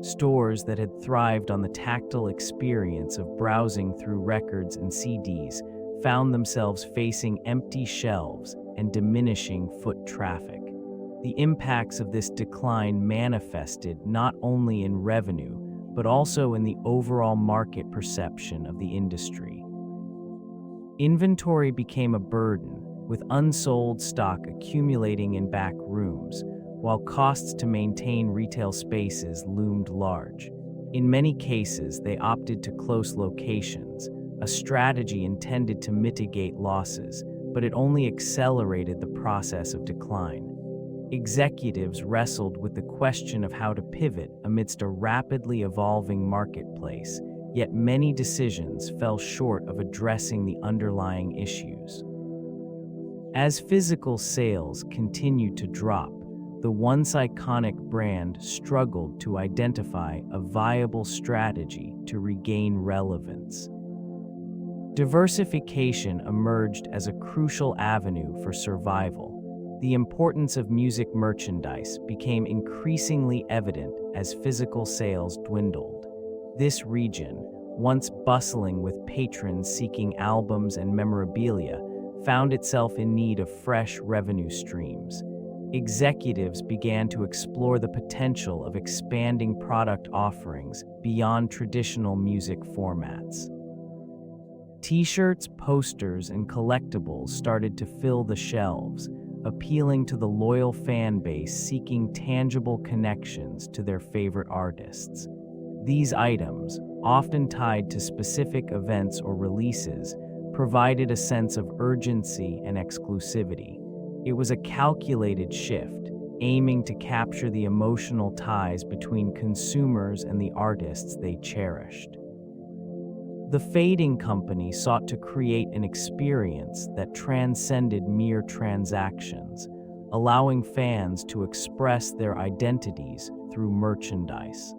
Stores that had thrived on the tactile experience of browsing through records and CDs found themselves facing empty shelves and diminishing foot traffic. The impacts of this decline manifested not only in revenue, but also in the overall market perception of the industry. Inventory became a burden, with unsold stock accumulating in back rooms, while costs to maintain retail spaces loomed large. In many cases, they opted to close locations, a strategy intended to mitigate losses, but it only accelerated the process of decline. Executives wrestled with the question of how to pivot amidst a rapidly evolving marketplace, yet many decisions fell short of addressing the underlying issues. As physical sales continued to drop, the once iconic brand struggled to identify a viable strategy to regain relevance. Diversification emerged as a crucial avenue for survival. The importance of music merchandise became increasingly evident as physical sales dwindled. This region, once bustling with patrons seeking albums and memorabilia, found itself in need of fresh revenue streams. Executives began to explore the potential of expanding product offerings beyond traditional music formats. T-shirts, posters, and collectibles started to fill the shelves, appealing to the loyal fan base seeking tangible connections to their favorite artists. These items, often tied to specific events or releases, provided a sense of urgency and exclusivity. It was a calculated shift, aiming to capture the emotional ties between consumers and the artists they cherished. The Fading Company sought to create an experience that transcended mere transactions, allowing fans to express their identities through merchandise.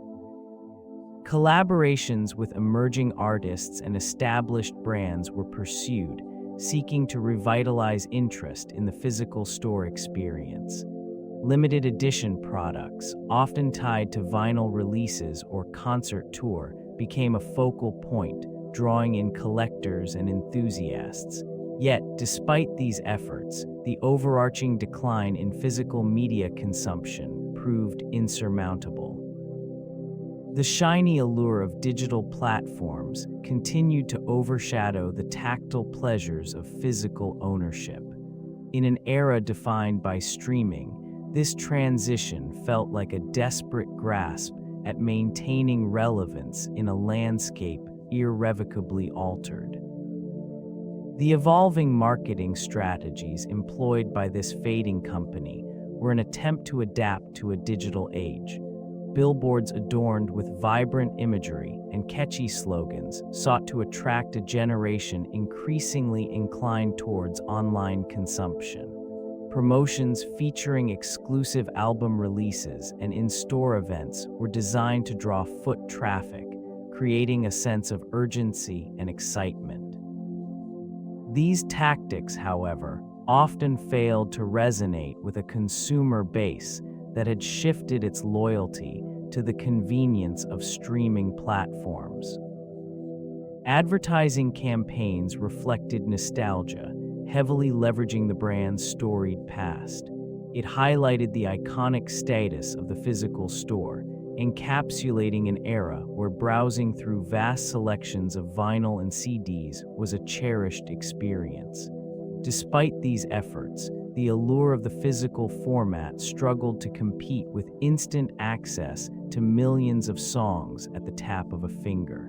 Collaborations with emerging artists and established brands were pursued, seeking to revitalize interest in the physical store experience. Limited edition products, often tied to vinyl releases or concert tour, became a focal point, drawing in collectors and enthusiasts. Yet, despite these efforts, the overarching decline in physical media consumption proved insurmountable. The shiny allure of digital platforms continued to overshadow the tactile pleasures of physical ownership. In an era defined by streaming, this transition felt like a desperate grasp at maintaining relevance in a landscape irrevocably altered. The evolving marketing strategies employed by this Fading Company were an attempt to adapt to a digital age. billboards adorned with vibrant imagery and catchy slogans sought to attract a generation increasingly inclined towards online consumption. Promotions featuring exclusive album releases and in-store events were designed to draw foot traffic, creating a sense of urgency and excitement. These tactics, however, often failed to resonate with a consumer base that had shifted its loyalty to the convenience of streaming platforms. Advertising campaigns reflected nostalgia, heavily leveraging the brand's storied past. It highlighted the iconic status of the physical store, encapsulating an era where browsing through vast selections of vinyl and CDs was a cherished experience. Despite these efforts, the allure of the physical format struggled to compete with instant access to millions of songs at the tap of a finger.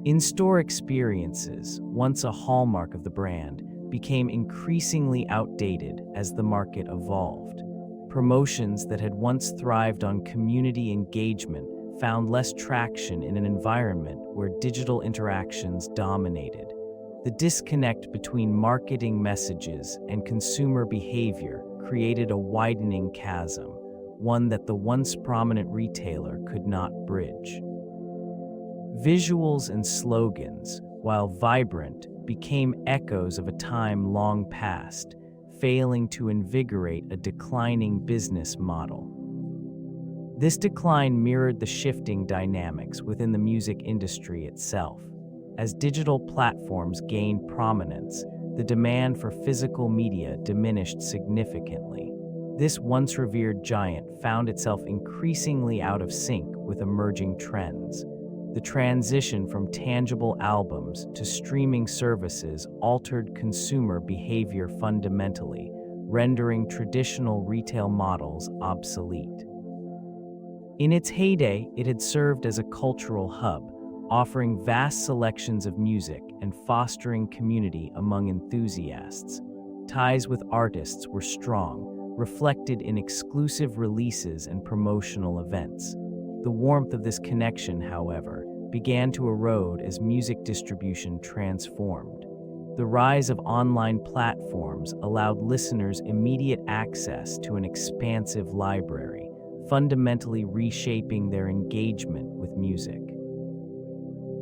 In-store experiences, once a hallmark of the brand, became increasingly outdated as the market evolved. Promotions that had once thrived on community engagement found less traction in an environment where digital interactions dominated. The disconnect between marketing messages and consumer behavior created a widening chasm, one that the once prominent retailer could not bridge. Visuals and slogans, while vibrant, became echoes of a time long past, failing to invigorate a declining business model. This decline mirrored the shifting dynamics within the music industry itself. As digital platforms gained prominence, the demand for physical media diminished significantly. This once revered giant found itself increasingly out of sync with emerging trends. The transition from tangible albums to streaming services altered consumer behavior fundamentally, rendering traditional retail models obsolete. In its heyday, it had served as a cultural hub, offering vast selections of music and fostering community among enthusiasts. Ties with artists were strong, reflected in exclusive releases and promotional events. The warmth of this connection, however, began to erode as music distribution transformed. The rise of online platforms allowed listeners immediate access to an expansive library, fundamentally reshaping their engagement with music.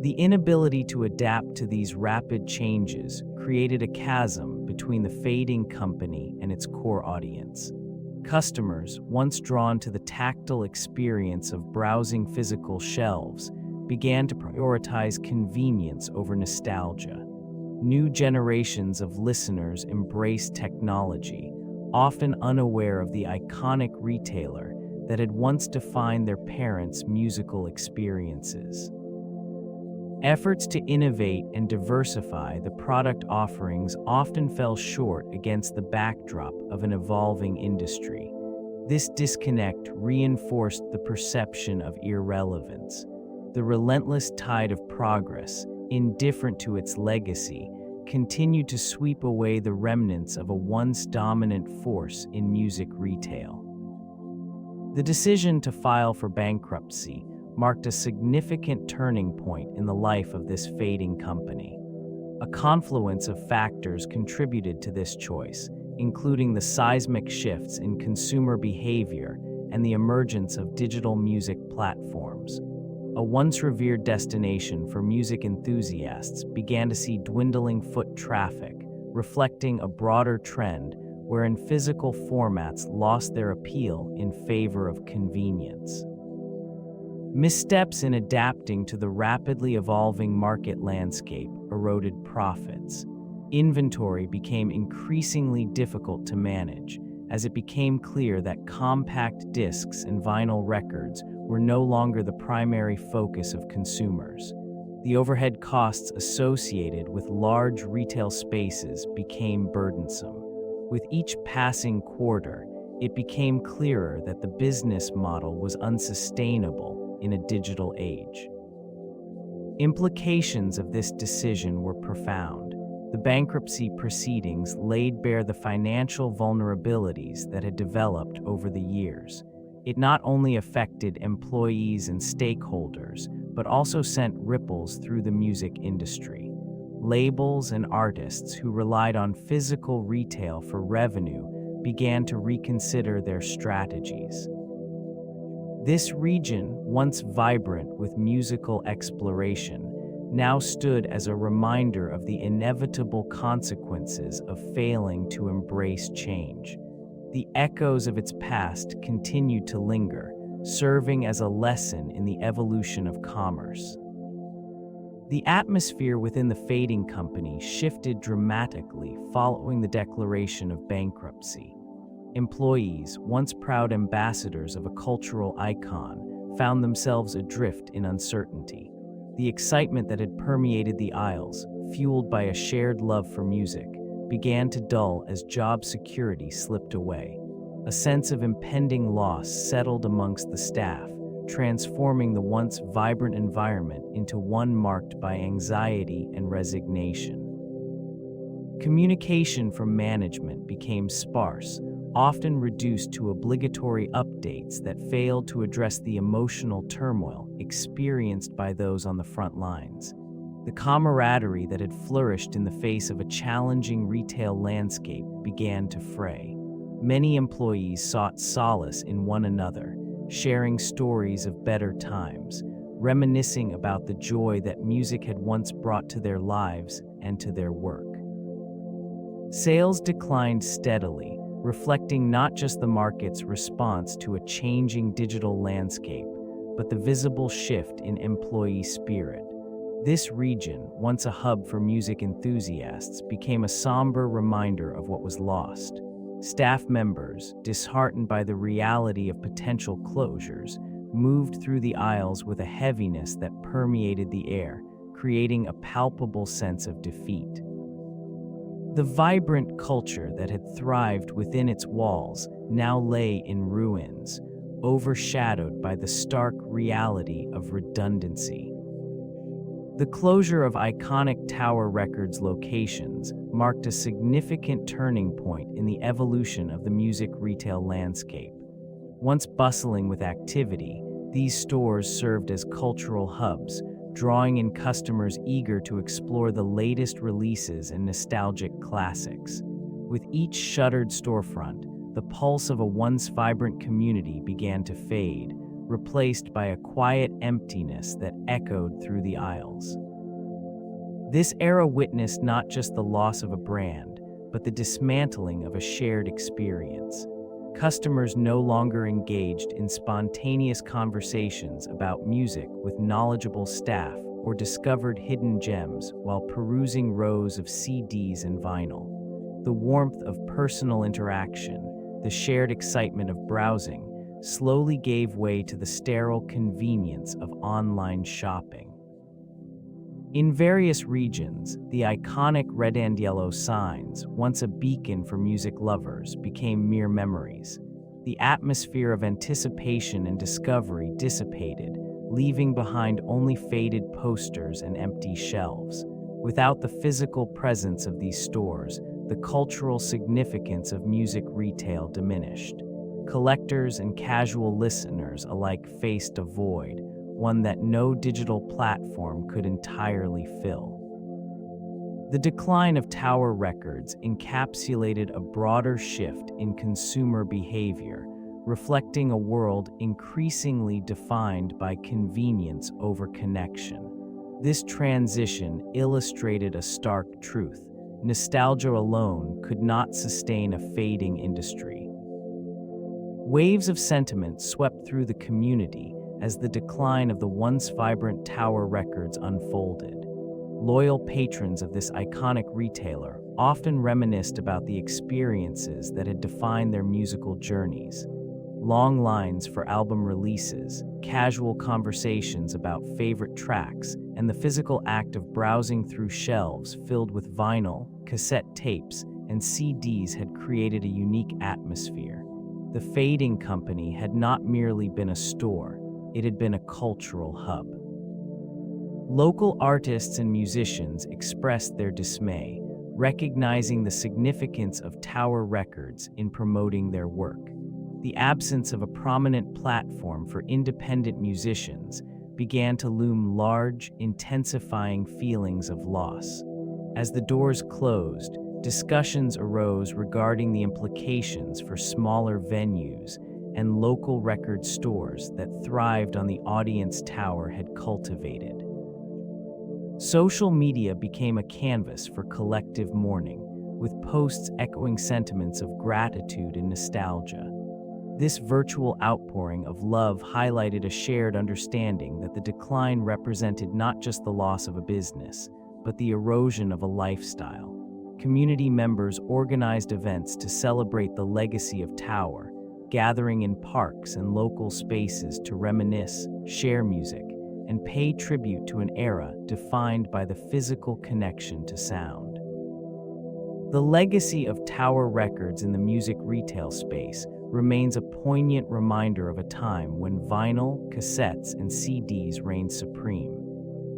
The inability to adapt to these rapid changes created a chasm between the fading company and its core audience. Customers, once drawn to the tactile experience of browsing physical shelves, began to prioritize convenience over nostalgia. New generations of listeners embraced technology, often unaware of the iconic retailer that had once defined their parents' musical experiences. Efforts to innovate and diversify the product offerings often fell short against the backdrop of an evolving industry. This disconnect reinforced the perception of irrelevance. The relentless tide of progress, indifferent to its legacy, continued to sweep away the remnants of a once dominant force in music retail. The decision to file for bankruptcy marked a significant turning point in the life of this fading company. A confluence of factors contributed to this choice, including the seismic shifts in consumer behavior and the emergence of digital music platforms. A once revered destination for music enthusiasts began to see dwindling foot traffic, reflecting a broader trend wherein physical formats lost their appeal in favor of convenience. Missteps in adapting to the rapidly evolving market landscape eroded profits. Inventory became increasingly difficult to manage, as it became clear that compact discs and vinyl records were no longer the primary focus of consumers. The overhead costs associated with large retail spaces became burdensome. With each passing quarter, it became clearer that the business model was unsustainable in a digital age. Implications of this decision were profound. The bankruptcy proceedings laid bare the financial vulnerabilities that had developed over the years. It not only affected employees and stakeholders, but also sent ripples through the music industry. Labels and artists who relied on physical retail for revenue began to reconsider their strategies. This region, once vibrant with musical exploration, now stood as a reminder of the inevitable consequences of failing to embrace change. The echoes of its past continued to linger, serving as a lesson in the evolution of commerce. The atmosphere within the Fading Company shifted dramatically following the declaration of bankruptcy. Employees, once proud ambassadors of a cultural icon, found themselves adrift in uncertainty. The excitement that had permeated the aisles, fueled by a shared love for music, began to dull as job security slipped away. A sense of impending loss settled amongst the staff, transforming the once vibrant environment into one marked by anxiety and resignation. Communication from management became sparse, often reduced to obligatory updates that failed to address the emotional turmoil experienced by those on the front lines. The camaraderie that had flourished in the face of a challenging retail landscape began to fray. Many employees sought solace in one another, sharing stories of better times, reminiscing about the joy that music had once brought to their lives and to their work. Sales declined steadily, reflecting not just the market's response to a changing digital landscape, but the visible shift in employee spirit. This region, once a hub for music enthusiasts, became a somber reminder of what was lost. Staff members, disheartened by the reality of potential closures, moved through the aisles with a heaviness that permeated the air, creating a palpable sense of defeat. The vibrant culture that had thrived within its walls now lay in ruins, overshadowed by the stark reality of redundancy. The closure of iconic Tower Records locations marked a significant turning point in the evolution of the music retail landscape. Once bustling with activity, these stores served as cultural hubs, drawing in customers eager to explore the latest releases and nostalgic classics. With each shuttered storefront, the pulse of a once vibrant community began to fade, replaced by a quiet emptiness that echoed through the aisles. This era witnessed not just the loss of a brand, but the dismantling of a shared experience. Customers no longer engaged in spontaneous conversations about music with knowledgeable staff or discovered hidden gems while perusing rows of CDs and vinyl. The warmth of personal interaction, the shared excitement of browsing, slowly gave way to the sterile convenience of online shopping. In various regions, the iconic red and yellow signs, once a beacon for music lovers, became mere memories. The atmosphere of anticipation and discovery dissipated, leaving behind only faded posters and empty shelves. Without the physical presence of these stores, the cultural significance of music retail diminished. Collectors and casual listeners alike faced a void, one that no digital platform could entirely fill. The decline of Tower Records encapsulated a broader shift in consumer behavior, reflecting a world increasingly defined by convenience over connection. This transition illustrated a stark truth: nostalgia alone could not sustain a fading industry. Waves of sentiment swept through the community as the decline of the once vibrant Tower Records unfolded. Loyal patrons of this iconic retailer often reminisced about the experiences that had defined their musical journeys. Long lines for album releases, casual conversations about favorite tracks, and the physical act of browsing through shelves filled with vinyl, cassette tapes, and CDs had created a unique atmosphere. The Fading Company had not merely been a store, it had been a cultural hub. Local artists and musicians expressed their dismay, recognizing the significance of Tower Records in promoting their work. The absence of a prominent platform for independent musicians began to loom large, intensifying feelings of loss. As the doors closed, discussions arose regarding the implications for smaller venues and local record stores that thrived on the audience Tower had cultivated. Social media became a canvas for collective mourning, with posts echoing sentiments of gratitude and nostalgia. This virtual outpouring of love highlighted a shared understanding that the decline represented not just the loss of a business, but the erosion of a lifestyle. Community members organized events to celebrate the legacy of Tower, gathering in parks and local spaces to reminisce, share music, and pay tribute to an era defined by the physical connection to sound. The legacy of Tower Records in the music retail space remains a poignant reminder of a time when vinyl, cassettes, and CDs reigned supreme.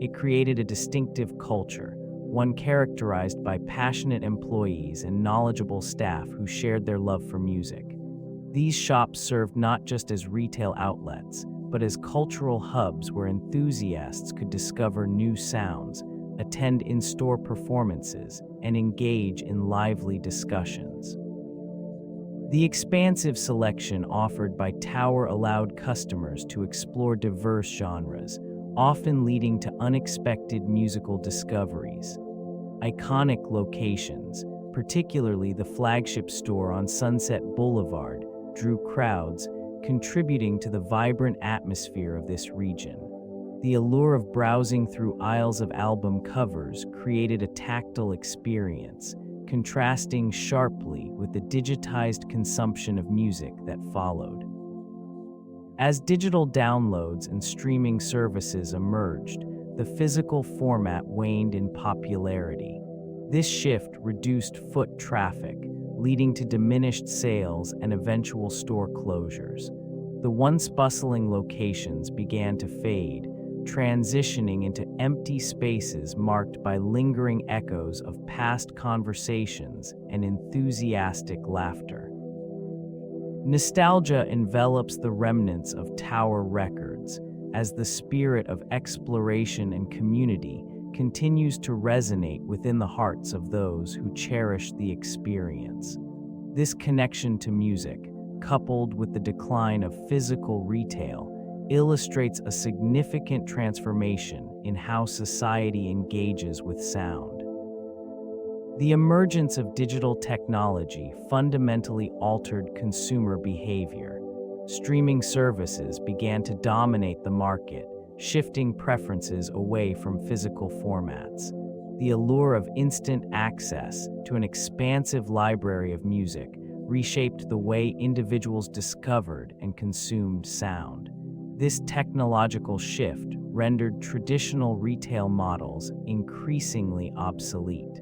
It created a distinctive culture, one characterized by passionate employees and knowledgeable staff who shared their love for music. These shops served not just as retail outlets, but as cultural hubs where enthusiasts could discover new sounds, attend in-store performances, and engage in lively discussions. The expansive selection offered by Tower allowed customers to explore diverse genres, often leading to unexpected musical discoveries. Iconic locations, particularly the flagship store on Sunset Boulevard, drew crowds, contributing to the vibrant atmosphere of this region. The allure of browsing through aisles of album covers created a tactile experience, contrasting sharply with the digitized consumption of music that followed. As digital downloads and streaming services emerged, the physical format waned in popularity. This shift reduced foot traffic, leading to diminished sales and eventual store closures. The once bustling locations began to fade, transitioning into empty spaces marked by lingering echoes of past conversations and enthusiastic laughter. Nostalgia envelops the remnants of Tower Records as the spirit of exploration and community continues to resonate within the hearts of those who cherish the experience. This connection to music, coupled with the decline of physical retail, illustrates a significant transformation in how society engages with sound. The emergence of digital technology fundamentally altered consumer behavior. Streaming services began to dominate the market, shifting preferences away from physical formats. The allure of instant access to an expansive library of music reshaped the way individuals discovered and consumed sound. This technological shift rendered traditional retail models increasingly obsolete.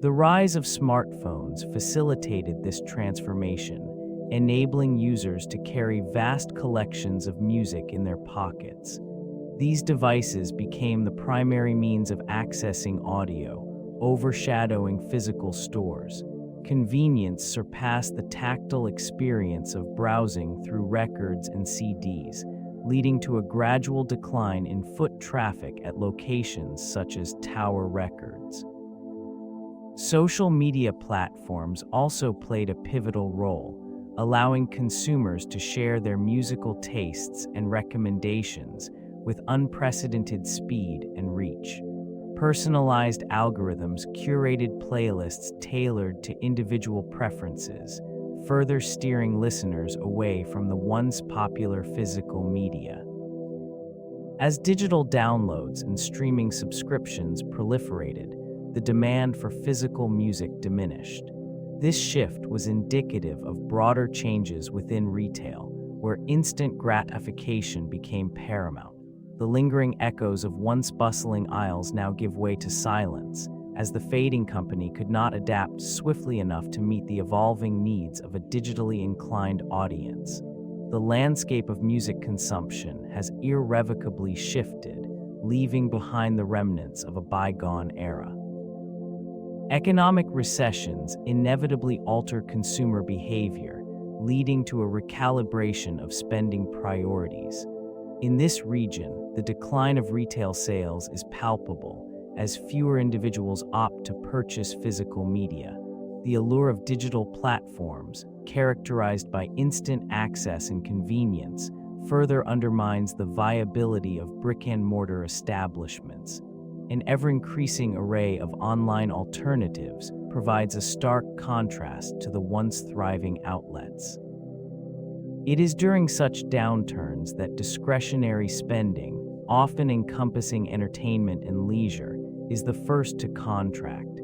The rise of smartphones facilitated this transformation, enabling users to carry vast collections of music in their pockets. These devices became the primary means of accessing audio, overshadowing physical stores. Convenience surpassed the tactile experience of browsing through records and CDs, leading to a gradual decline in foot traffic at locations such as Tower Records. Social media platforms also played a pivotal role, allowing consumers to share their musical tastes and recommendations with unprecedented speed and reach. Personalized algorithms curated playlists tailored to individual preferences, further steering listeners away from the once popular physical media. As digital downloads and streaming subscriptions proliferated, the demand for physical music diminished. This shift was indicative of broader changes within retail, where instant gratification became paramount. The lingering echoes of once bustling aisles now give way to silence, as the fading company could not adapt swiftly enough to meet the evolving needs of a digitally inclined audience. The landscape of music consumption has irrevocably shifted, leaving behind the remnants of a bygone era. Economic recessions inevitably alter consumer behavior, leading to a recalibration of spending priorities. In this region, the decline of retail sales is palpable as fewer individuals opt to purchase physical media. The allure of digital platforms, characterized by instant access and convenience, further undermines the viability of brick-and-mortar establishments. An ever-increasing array of online alternatives provides a stark contrast to the once thriving outlets. It is during such downturns that discretionary spending, often encompassing entertainment and leisure, is the first to contract.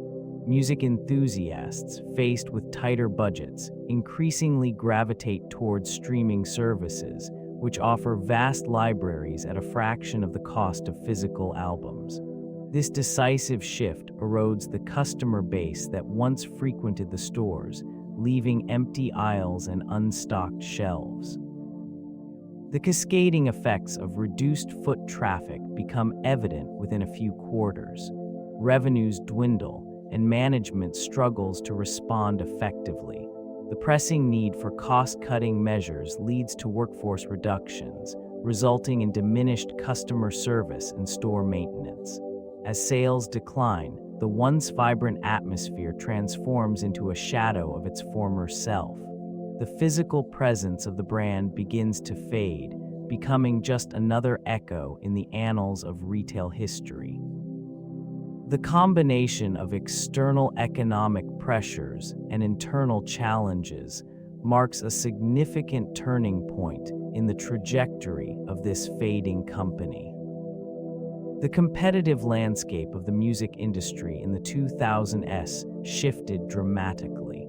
Music enthusiasts, faced with tighter budgets, increasingly gravitate towards streaming services, which offer vast libraries at a fraction of the cost of physical albums. This decisive shift erodes the customer base that once frequented the stores, leaving empty aisles and unstocked shelves. The cascading effects of reduced foot traffic become evident within a few quarters. Revenues dwindle, and management struggles to respond effectively. The pressing need for cost-cutting measures leads to workforce reductions, resulting in diminished customer service and store maintenance. As sales decline, the once vibrant atmosphere transforms into a shadow of its former self. The physical presence of the brand begins to fade, becoming just another echo in the annals of retail history. The combination of external economic pressures and internal challenges marks a significant turning point in the trajectory of this fading company. The competitive landscape of the music industry in the 2000s shifted dramatically.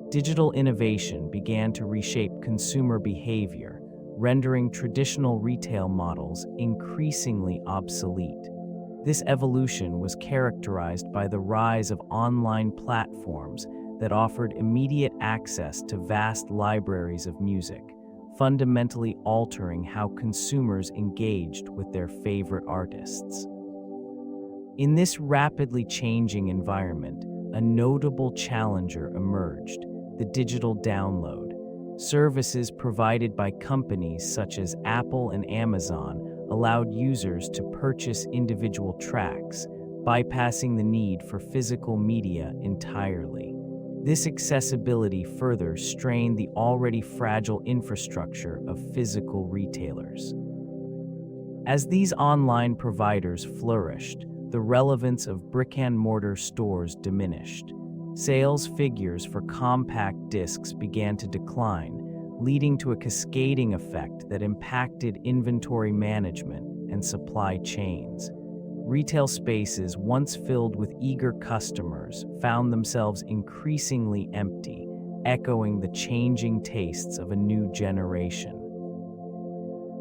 Digital innovation began to reshape consumer behavior, rendering traditional retail models increasingly obsolete. This evolution was characterized by the rise of online platforms that offered immediate access to vast libraries of music, fundamentally altering how consumers engaged with their favorite artists. In this rapidly changing environment, a notable challenger emerged: the digital download. Services provided by companies such as Apple and Amazon allowed users to purchase individual tracks, bypassing the need for physical media entirely. This accessibility further strained the already fragile infrastructure of physical retailers. As these online providers flourished, the relevance of brick-and-mortar stores diminished. Sales figures for compact discs began to decline, leading to a cascading effect that impacted inventory management and supply chains. Retail spaces once filled with eager customers found themselves increasingly empty, echoing the changing tastes of a new generation.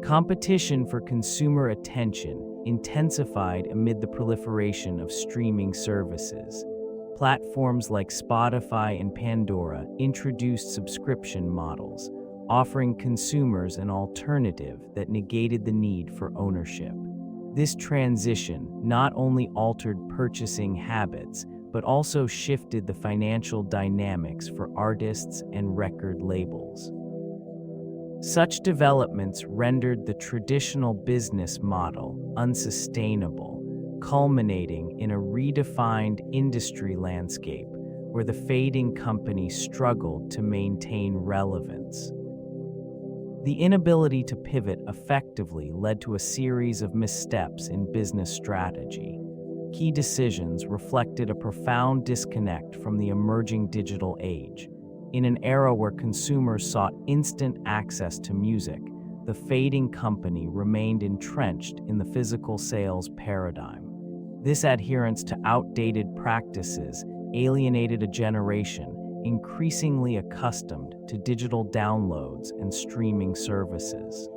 Competition for consumer attention intensified amid the proliferation of streaming services. Platforms like Spotify and Pandora introduced subscription models, offering consumers an alternative that negated the need for ownership. This transition not only altered purchasing habits, but also shifted the financial dynamics for artists and record labels. Such developments rendered the traditional business model unsustainable, culminating in a redefined industry landscape where the fading company struggled to maintain relevance. The inability to pivot effectively led to a series of missteps in business strategy. Key decisions reflected a profound disconnect from the emerging digital age. In an era where consumers sought instant access to music, the fading company remained entrenched in the physical sales paradigm. This adherence to outdated practices alienated a generation increasingly accustomed to digital downloads and streaming services.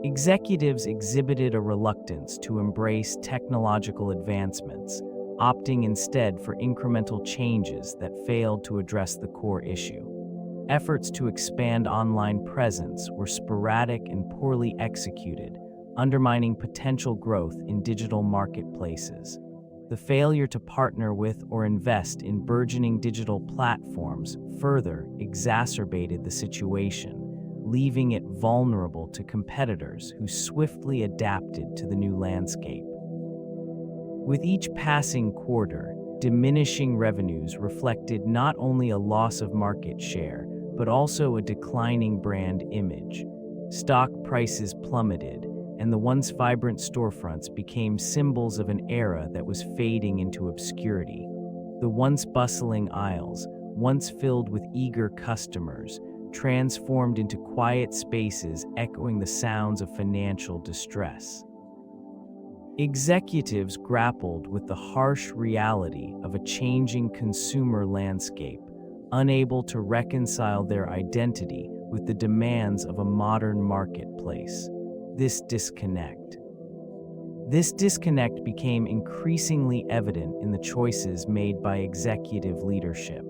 Executives exhibited a reluctance to embrace technological advancements, opting instead for incremental changes that failed to address the core issue. Efforts to expand online presence were sporadic and poorly executed, undermining potential growth in digital marketplaces. The failure to partner with or invest in burgeoning digital platforms further exacerbated the situation, leaving it vulnerable to competitors who swiftly adapted to the new landscape. With each passing quarter, diminishing revenues reflected not only a loss of market share, but also a declining brand image. Stock prices plummeted, and the once vibrant storefronts became symbols of an era that was fading into obscurity. The once bustling aisles, once filled with eager customers, transformed into quiet spaces echoing the sounds of financial distress. Executives grappled with the harsh reality of a changing consumer landscape, unable to reconcile their identity with the demands of a modern marketplace. This disconnect became increasingly evident in the choices made by executive leadership.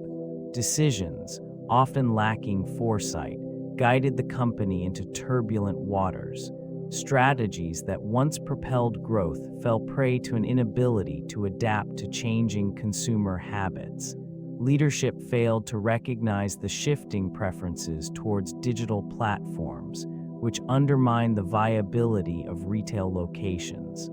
Decisions, often lacking foresight, guided the company into turbulent waters. Strategies that once propelled growth fell prey to an inability to adapt to changing consumer habits. Leadership failed to recognize the shifting preferences towards digital platforms, which undermined the viability of retail locations.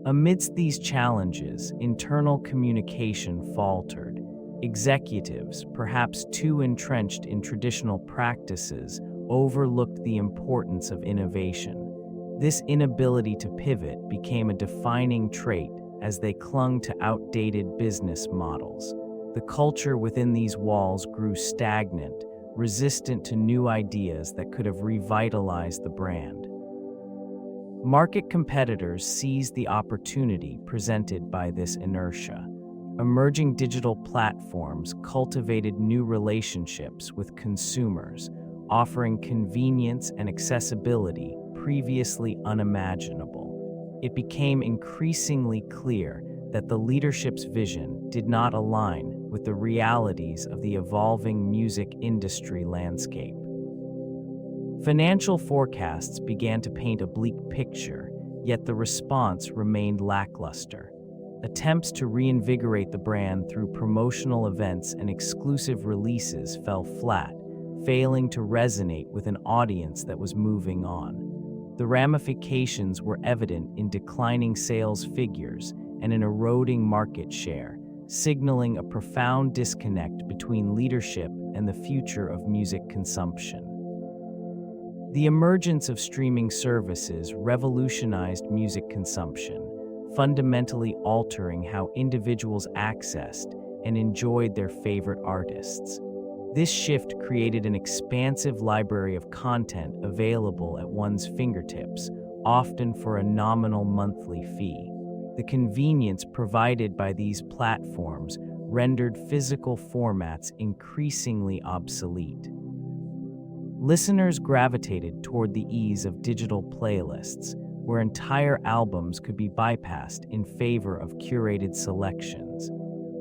Amidst these challenges, internal communication faltered. Executives, perhaps too entrenched in traditional practices, overlooked the importance of innovation. This inability to pivot became a defining trait as they clung to outdated business models. The culture within these walls grew stagnant, resistant to new ideas that could have revitalized the brand. Market competitors seized the opportunity presented by this inertia. Emerging digital platforms cultivated new relationships with consumers, offering convenience and accessibility previously unimaginable. It became increasingly clear that the leadership's vision did not align with the realities of the evolving music industry landscape. Financial forecasts began to paint a bleak picture, yet the response remained lackluster. Attempts to reinvigorate the brand through promotional events and exclusive releases fell flat, failing to resonate with an audience that was moving on. The ramifications were evident in declining sales figures and an eroding market share, signaling a profound disconnect between leadership and the future of music consumption. The emergence of streaming services revolutionized music consumption, fundamentally altering how individuals accessed and enjoyed their favorite artists. This shift created an expansive library of content available at one's fingertips, often for a nominal monthly fee. The convenience provided by these platforms rendered physical formats increasingly obsolete. Listeners gravitated toward the ease of digital playlists, where entire albums could be bypassed in favor of curated selections.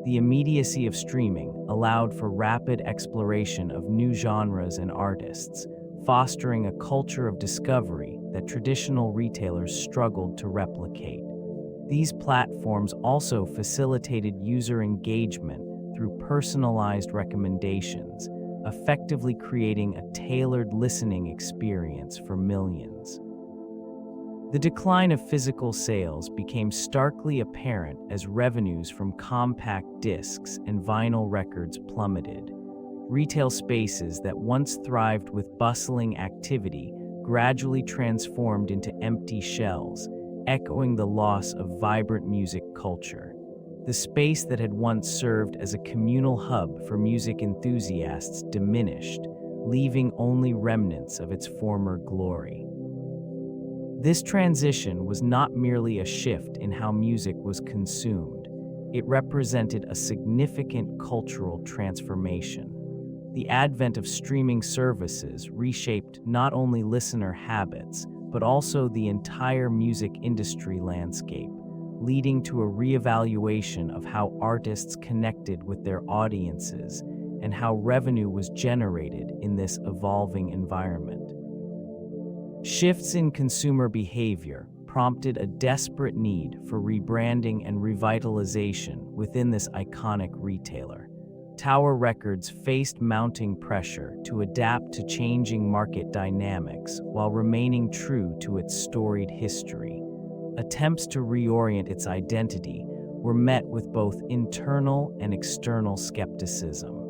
The immediacy of streaming allowed for rapid exploration of new genres and artists, fostering a culture of discovery that traditional retailers struggled to replicate. These platforms also facilitated user engagement through personalized recommendations, effectively creating a tailored listening experience for millions. The decline of physical sales became starkly apparent as revenues from compact discs and vinyl records plummeted. Retail spaces that once thrived with bustling activity gradually transformed into empty shells, echoing the loss of vibrant music culture. The space that had once served as a communal hub for music enthusiasts diminished, leaving only remnants of its former glory. This transition was not merely a shift in how music was consumed. It represented a significant cultural transformation. The advent of streaming services reshaped not only listener habits, but also the entire music industry landscape, leading to a reevaluation of how artists connected with their audiences and how revenue was generated in this evolving environment. Shifts in consumer behavior prompted a desperate need for rebranding and revitalization within this iconic retailer. Tower Records faced mounting pressure to adapt to changing market dynamics while remaining true to its storied history. Attempts to reorient its identity were met with both internal and external skepticism.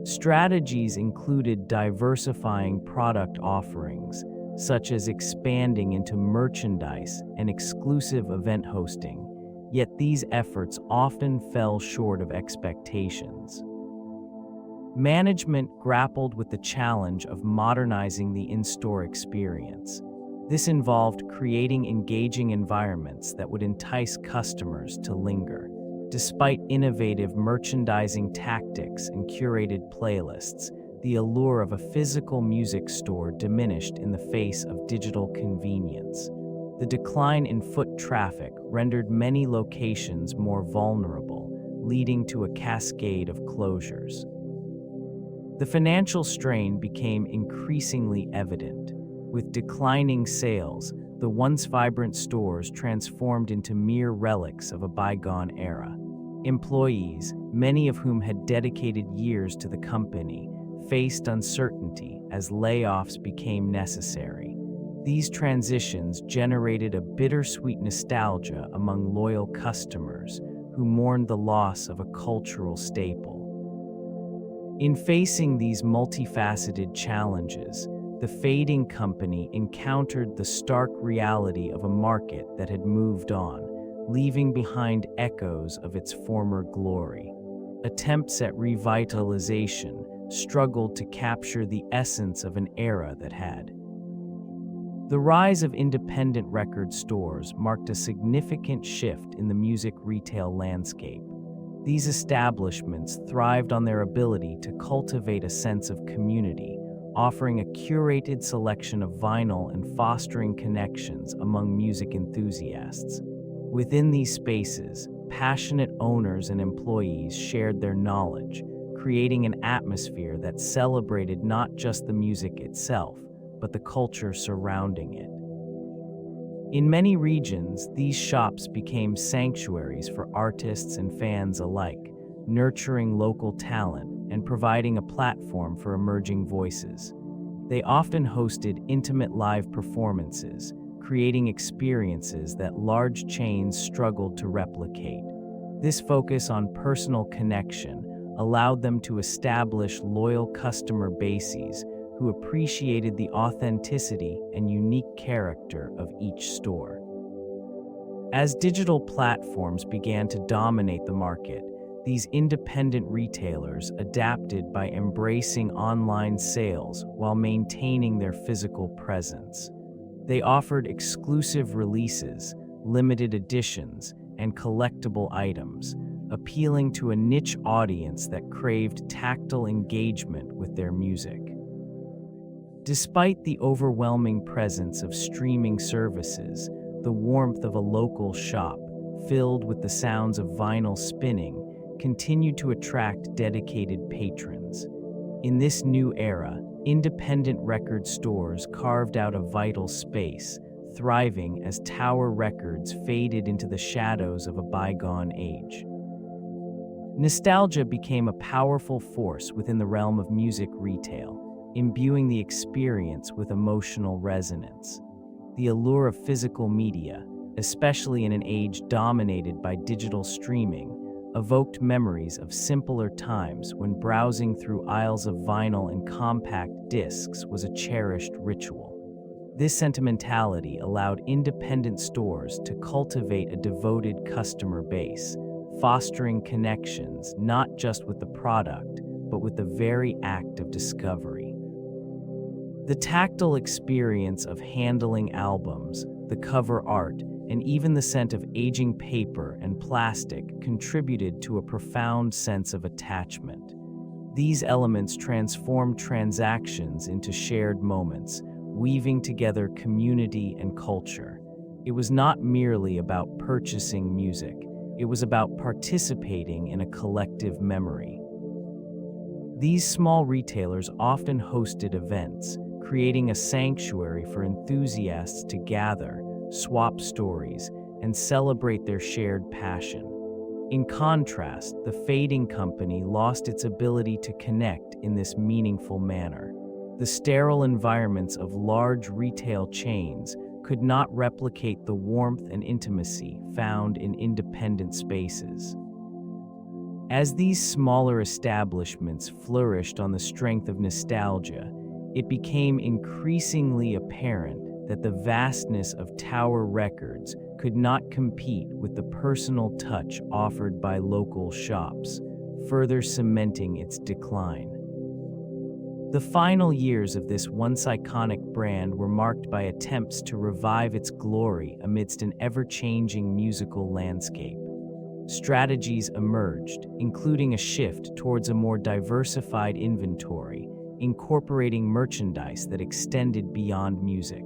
Strategies included diversifying product offerings, such as expanding into merchandise and exclusive event hosting, yet these efforts often fell short of expectations. Management grappled with the challenge of modernizing the in-store experience. This involved creating engaging environments that would entice customers to linger. Despite innovative merchandising tactics and curated playlists, the allure of a physical music store diminished in the face of digital convenience. The decline in foot traffic rendered many locations more vulnerable, leading to a cascade of closures. The financial strain became increasingly evident. With declining sales, the once vibrant stores transformed into mere relics of a bygone era. Employees, many of whom had dedicated years to the company, faced uncertainty as layoffs became necessary. These transitions generated a bittersweet nostalgia among loyal customers who mourned the loss of a cultural staple. In facing these multifaceted challenges, the fading company encountered the stark reality of a market that had moved on, leaving behind echoes of its former glory. Attempts at revitalization struggled to capture the essence of an era that had. The rise of independent record stores marked a significant shift in the music retail landscape. These establishments thrived on their ability to cultivate a sense of community, offering a curated selection of vinyl and fostering connections among music enthusiasts. Within these spaces, passionate owners and employees shared their knowledge, creating an atmosphere that celebrated not just the music itself, but the culture surrounding it. In many regions, these shops became sanctuaries for artists and fans alike, nurturing local talent and providing a platform for emerging voices. They often hosted intimate live performances, creating experiences that large chains struggled to replicate. This focus on personal connection allowed them to establish loyal customer bases who appreciated the authenticity and unique character of each store. As digital platforms began to dominate the market, these independent retailers adapted by embracing online sales while maintaining their physical presence. They offered exclusive releases, limited editions, and collectible items, appealing to a niche audience that craved tactile engagement with their music. Despite the overwhelming presence of streaming services, the warmth of a local shop, filled with the sounds of vinyl spinning, continued to attract dedicated patrons. In this new era, independent record stores carved out a vital space, thriving as Tower Records faded into the shadows of a bygone age. Nostalgia became a powerful force within the realm of music retail, imbuing the experience with emotional resonance. The allure of physical media, especially in an age dominated by digital streaming, evoked memories of simpler times when browsing through aisles of vinyl and compact discs was a cherished ritual. This sentimentality allowed independent stores to cultivate a devoted customer base, fostering connections not just with the product, but with the very act of discovery. The tactile experience of handling albums, the cover art, and even the scent of aging paper and plastic contributed to a profound sense of attachment. These elements transformed transactions into shared moments, weaving together community and culture. It was not merely about purchasing music, it was about participating in a collective memory. These small retailers often hosted events, creating a sanctuary for enthusiasts to gather, swap stories, and celebrate their shared passion. In contrast, the fading company lost its ability to connect in this meaningful manner. The sterile environments of large retail chains could not replicate the warmth and intimacy found in independent spaces. As these smaller establishments flourished on the strength of nostalgia, it became increasingly apparent that the vastness of Tower Records could not compete with the personal touch offered by local shops, further cementing its decline. The final years of this once iconic brand were marked by attempts to revive its glory amidst an ever-changing musical landscape. Strategies emerged, including a shift towards a more diversified inventory, incorporating merchandise that extended beyond music.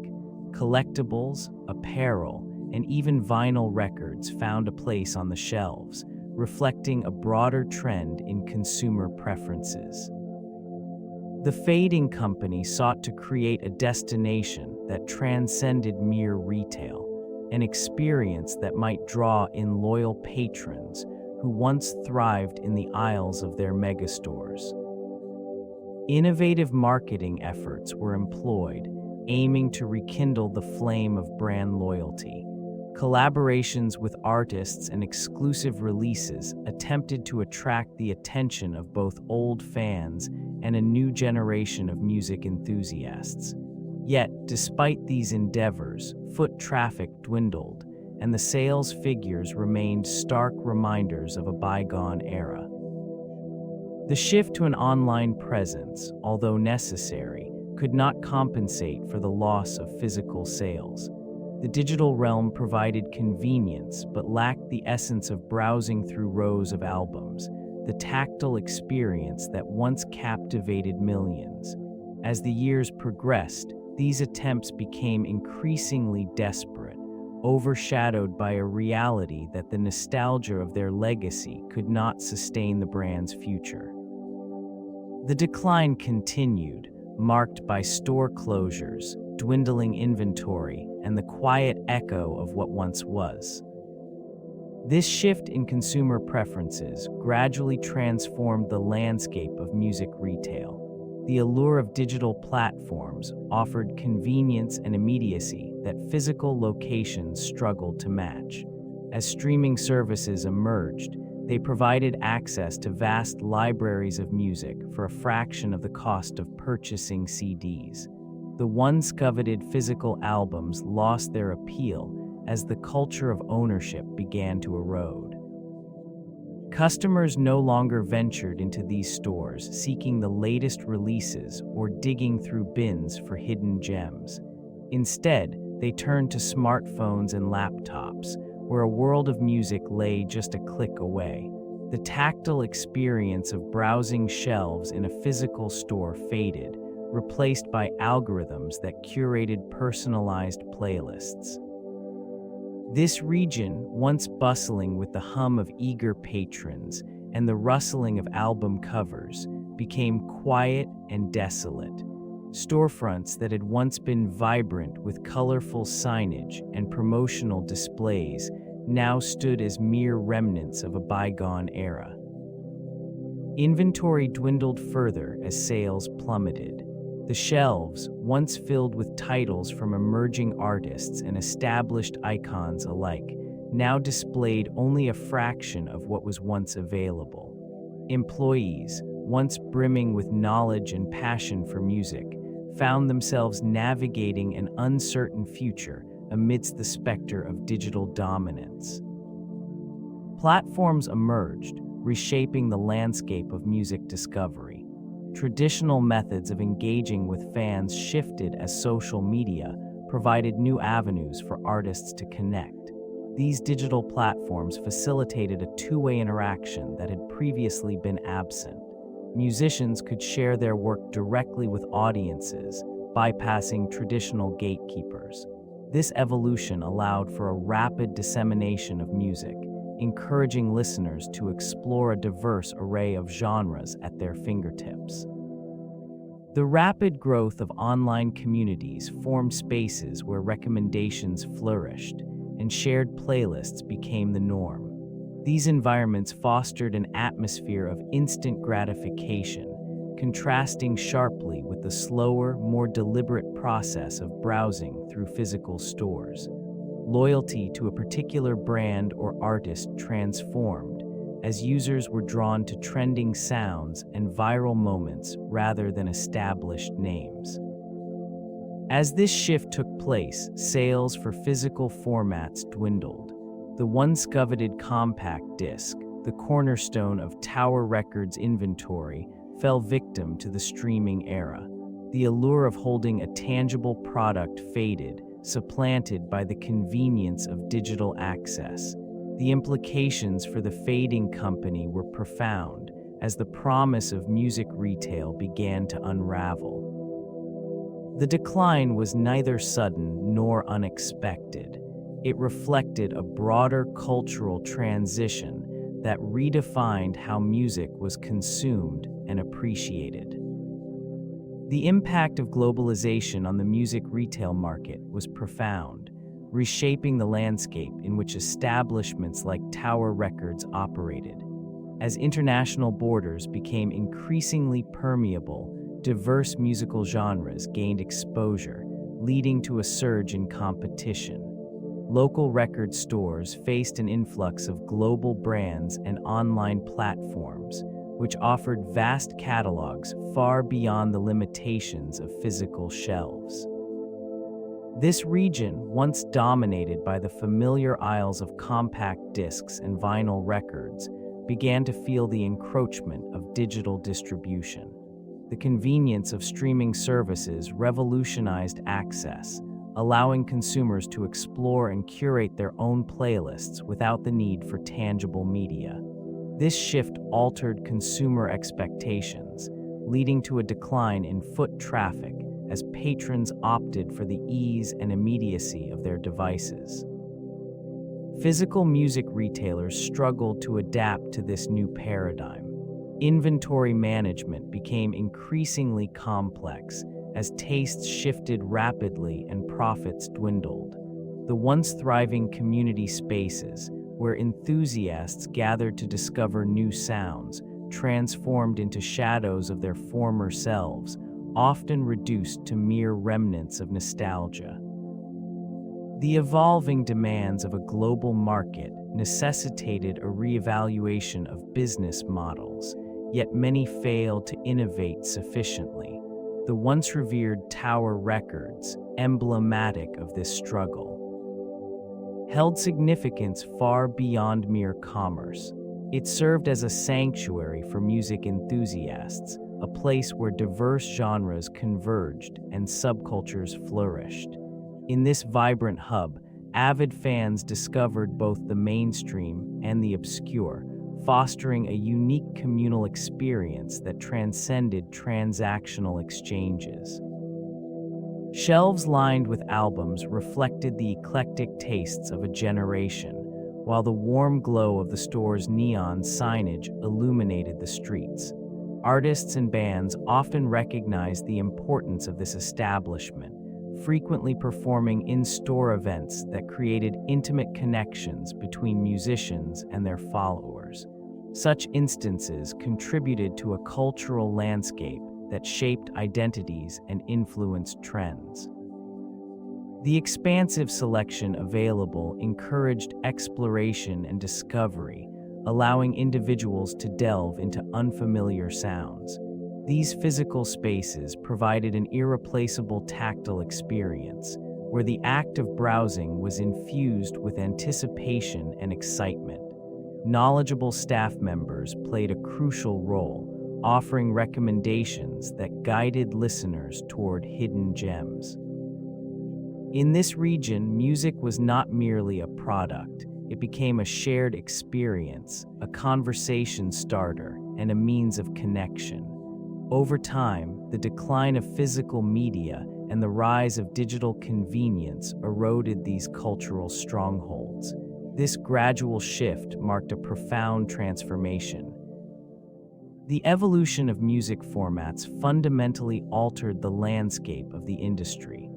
Collectibles, apparel, and even vinyl records found a place on the shelves, reflecting a broader trend in consumer preferences. The fading company sought to create a destination that transcended mere retail, an experience that might draw in loyal patrons who once thrived in the aisles of their megastores. Innovative marketing efforts were employed, aiming to rekindle the flame of brand loyalty. Collaborations with artists and exclusive releases attempted to attract the attention of both old fans and a new generation of music enthusiasts. Yet, despite these endeavors, foot traffic dwindled, and the sales figures remained stark reminders of a bygone era. The shift to an online presence, although necessary, could not compensate for the loss of physical sales. The digital realm provided convenience but lacked the essence of browsing through rows of albums, the tactile experience that once captivated millions. As the years progressed, these attempts became increasingly desperate, overshadowed by a reality that the nostalgia of their legacy could not sustain the brand's future. The decline continued, marked by store closures, dwindling inventory, and the quiet echo of what once was. This shift in consumer preferences gradually transformed the landscape of music retail. The allure of digital platforms offered convenience and immediacy that physical locations struggled to match. As streaming services emerged, they provided access to vast libraries of music for a fraction of the cost of purchasing CDs. The once coveted physical albums lost their appeal as the culture of ownership began to erode. Customers no longer ventured into these stores seeking the latest releases or digging through bins for hidden gems. Instead, they turned to smartphones and laptops, where a world of music lay just a click away. The tactile experience of browsing shelves in a physical store faded, replaced by algorithms that curated personalized playlists. This region, once bustling with the hum of eager patrons and the rustling of album covers, became quiet and desolate. Storefronts that had once been vibrant with colorful signage and promotional displays now stood as mere remnants of a bygone era. Inventory dwindled further as sales plummeted. The shelves, once filled with titles from emerging artists and established icons alike, now displayed only a fraction of what was once available. Employees, once brimming with knowledge and passion for music, found themselves navigating an uncertain future amidst the specter of digital dominance. Platforms emerged, reshaping the landscape of music discovery. Traditional methods of engaging with fans shifted as social media provided new avenues for artists to connect. These digital platforms facilitated a two-way interaction that had previously been absent. Musicians could share their work directly with audiences, bypassing traditional gatekeepers. This evolution allowed for a rapid dissemination of music, encouraging listeners to explore a diverse array of genres at their fingertips. The rapid growth of online communities formed spaces where recommendations flourished and shared playlists became the norm. These environments fostered an atmosphere of instant gratification, contrasting sharply with the slower, more deliberate process of browsing through physical stores. Loyalty to a particular brand or artist transformed, as users were drawn to trending sounds and viral moments rather than established names. As this shift took place, sales for physical formats dwindled. The once coveted compact disc, the cornerstone of Tower Records' inventory, fell victim to the streaming era. The allure of holding a tangible product faded, supplanted by the convenience of digital access. The implications for the fading company were profound as the promise of music retail began to unravel. The decline was neither sudden nor unexpected. It reflected a broader cultural transition that redefined how music was consumed and appreciated. The impact of globalization on the music retail market was profound, reshaping the landscape in which establishments like Tower Records operated. As international borders became increasingly permeable, diverse musical genres gained exposure, leading to a surge in competition. Local record stores faced an influx of global brands and online platforms, which offered vast catalogs far beyond the limitations of physical shelves. This region, once dominated by the familiar aisles of compact discs and vinyl records, began to feel the encroachment of digital distribution. The convenience of streaming services revolutionized access, allowing consumers to explore and curate their own playlists without the need for tangible media. This shift altered consumer expectations, leading to a decline in foot traffic as patrons opted for the ease and immediacy of their devices. Physical music retailers struggled to adapt to this new paradigm. Inventory management became increasingly complex as tastes shifted rapidly and profits dwindled. The once thriving community spaces, where enthusiasts gathered to discover new sounds, transformed into shadows of their former selves, often reduced to mere remnants of nostalgia. The evolving demands of a global market necessitated a reevaluation of business models, yet many failed to innovate sufficiently. The once revered Tower Records, emblematic of this struggle, held significance far beyond mere commerce. It served as a sanctuary for music enthusiasts, a place where diverse genres converged and subcultures flourished. In this vibrant hub, avid fans discovered both the mainstream and the obscure, fostering a unique communal experience that transcended transactional exchanges. Shelves lined with albums reflected the eclectic tastes of a generation, while the warm glow of the store's neon signage illuminated the streets. Artists and bands often recognized the importance of this establishment, frequently performing in-store events that created intimate connections between musicians and their followers. Such instances contributed to a cultural landscape that shaped identities and influenced trends. The expansive selection available encouraged exploration and discovery, allowing individuals to delve into unfamiliar sounds. These physical spaces provided an irreplaceable tactile experience, where the act of browsing was infused with anticipation and excitement. Knowledgeable staff members played a crucial role, offering recommendations that guided listeners toward hidden gems. In this region, music was not merely a product. It became a shared experience, a conversation starter, and a means of connection. Over time, the decline of physical media and the rise of digital convenience eroded these cultural strongholds. This gradual shift marked a profound transformation. The evolution of music formats fundamentally altered the landscape of the industry.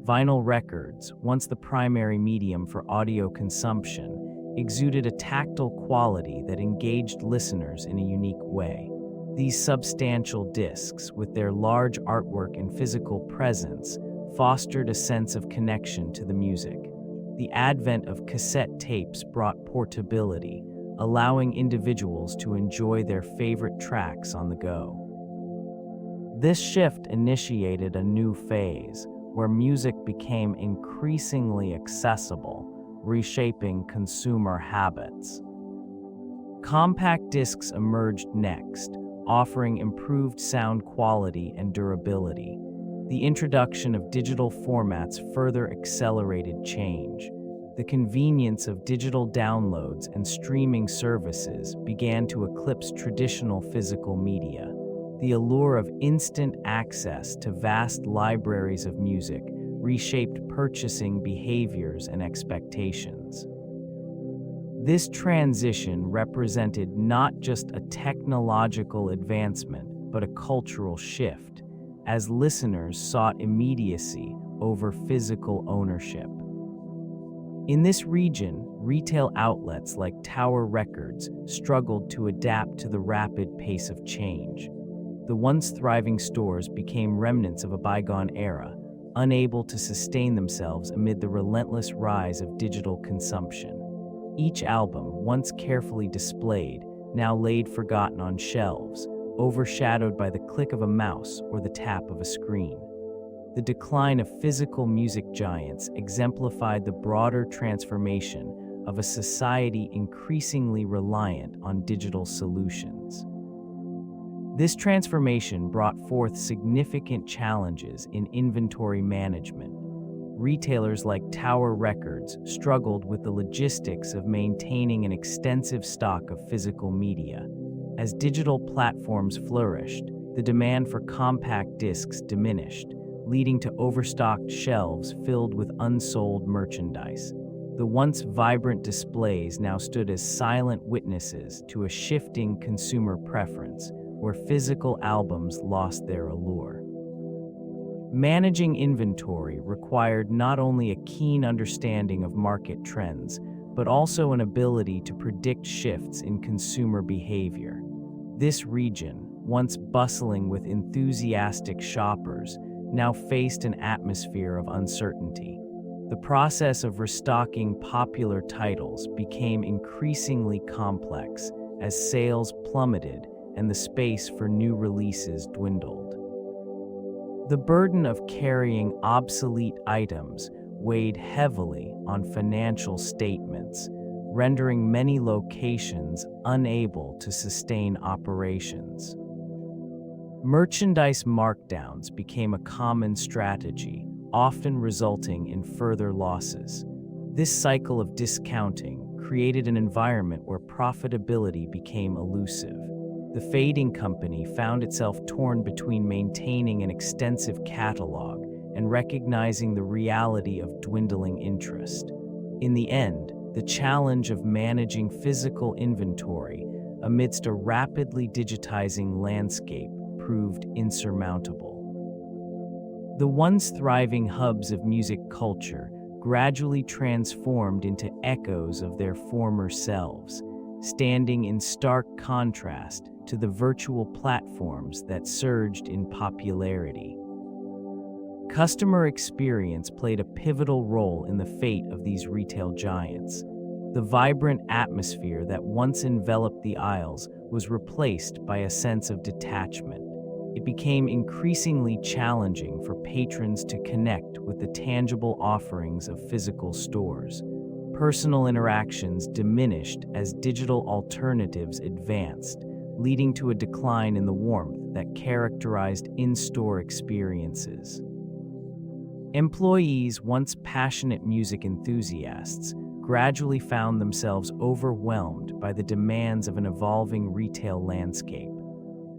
Vinyl records, once the primary medium for audio consumption, exuded a tactile quality that engaged listeners in a unique way. These substantial discs, with their large artwork and physical presence, fostered a sense of connection to the music. The advent of cassette tapes brought portability, allowing individuals to enjoy their favorite tracks on the go. This shift initiated a new phase, where music became increasingly accessible, reshaping consumer habits. Compact discs emerged next, offering improved sound quality and durability. The introduction of digital formats further accelerated change. The convenience of digital downloads and streaming services began to eclipse traditional physical media. The allure of instant access to vast libraries of music reshaped purchasing behaviors and expectations. This transition represented not just a technological advancement, but a cultural shift, as listeners sought immediacy over physical ownership. In this region, retail outlets like Tower Records struggled to adapt to the rapid pace of change. The once thriving stores became remnants of a bygone era, unable to sustain themselves amid the relentless rise of digital consumption. Each album, once carefully displayed, now laid forgotten on shelves, overshadowed by the click of a mouse or the tap of a screen. The decline of physical music giants exemplified the broader transformation of a society increasingly reliant on digital solutions. This transformation brought forth significant challenges in inventory management. Retailers like Tower Records struggled with the logistics of maintaining an extensive stock of physical media. As digital platforms flourished, the demand for compact discs diminished, leading to overstocked shelves filled with unsold merchandise. The once vibrant displays now stood as silent witnesses to a shifting consumer preference, where physical albums lost their allure. Managing inventory required not only a keen understanding of market trends, but also an ability to predict shifts in consumer behavior. This region, once bustling with enthusiastic shoppers, now faced an atmosphere of uncertainty. The process of restocking popular titles became increasingly complex as sales plummeted and the space for new releases dwindled. The burden of carrying obsolete items weighed heavily on financial statements, rendering many locations unable to sustain operations. Merchandise markdowns became a common strategy, often resulting in further losses. This cycle of discounting created an environment where profitability became elusive. The fading company found itself torn between maintaining an extensive catalog and recognizing the reality of dwindling interest. In the end, the challenge of managing physical inventory amidst a rapidly digitizing landscape proved insurmountable. The once thriving hubs of music culture gradually transformed into echoes of their former selves, standing in stark contrast to the virtual platforms that surged in popularity. Customer experience played a pivotal role in the fate of these retail giants. The vibrant atmosphere that once enveloped the aisles was replaced by a sense of detachment. It became increasingly challenging for patrons to connect with the tangible offerings of physical stores. Personal interactions diminished as digital alternatives advanced, leading to a decline in the warmth that characterized in-store experiences. Employees, once passionate music enthusiasts, gradually found themselves overwhelmed by the demands of an evolving retail landscape.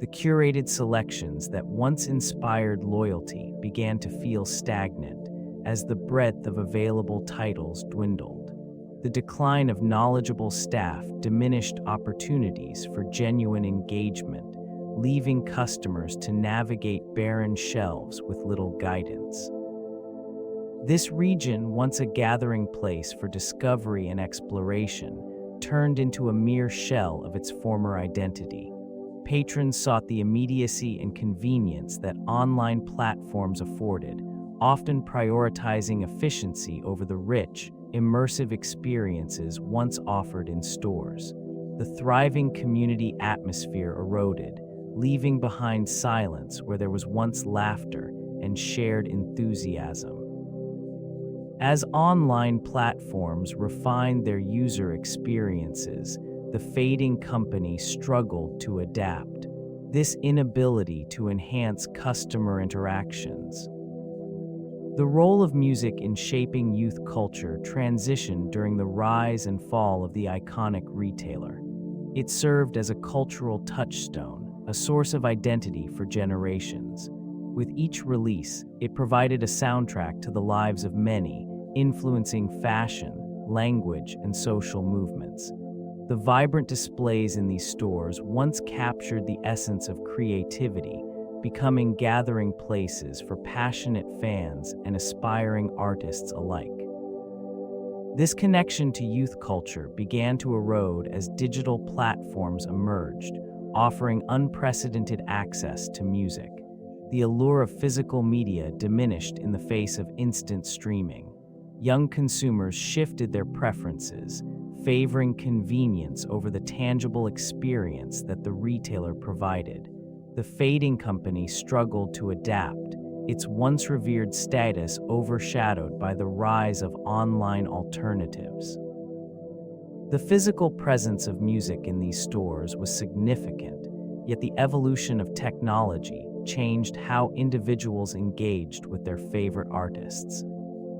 The curated selections that once inspired loyalty began to feel stagnant as the breadth of available titles dwindled. The decline of knowledgeable staff diminished opportunities for genuine engagement, leaving customers to navigate barren shelves with little guidance. This region, once a gathering place for discovery and exploration, turned into a mere shell of its former identity. Patrons sought the immediacy and convenience that online platforms afforded, often prioritizing efficiency over the rich, immersive experiences once offered in stores. The thriving community atmosphere eroded, leaving behind silence where there was once laughter and shared enthusiasm. As online platforms refined their user experiences, the fading company struggled to adapt. This inability to enhance customer interactions. The role of music in shaping youth culture transitioned during the rise and fall of the iconic retailer. It served as a cultural touchstone, a source of identity for generations. With each release, it provided a soundtrack to the lives of many, influencing fashion, language, and social movements. The vibrant displays in these stores once captured the essence of creativity, becoming gathering places for passionate fans and aspiring artists alike. This connection to youth culture began to erode as digital platforms emerged, offering unprecedented access to music. The allure of physical media diminished in the face of instant streaming. Young consumers shifted their preferences, favoring convenience over the tangible experience that the retailer provided. The fading company struggled to adapt, its once revered status overshadowed by the rise of online alternatives. The physical presence of music in these stores was significant, yet the evolution of technology changed how individuals engaged with their favorite artists.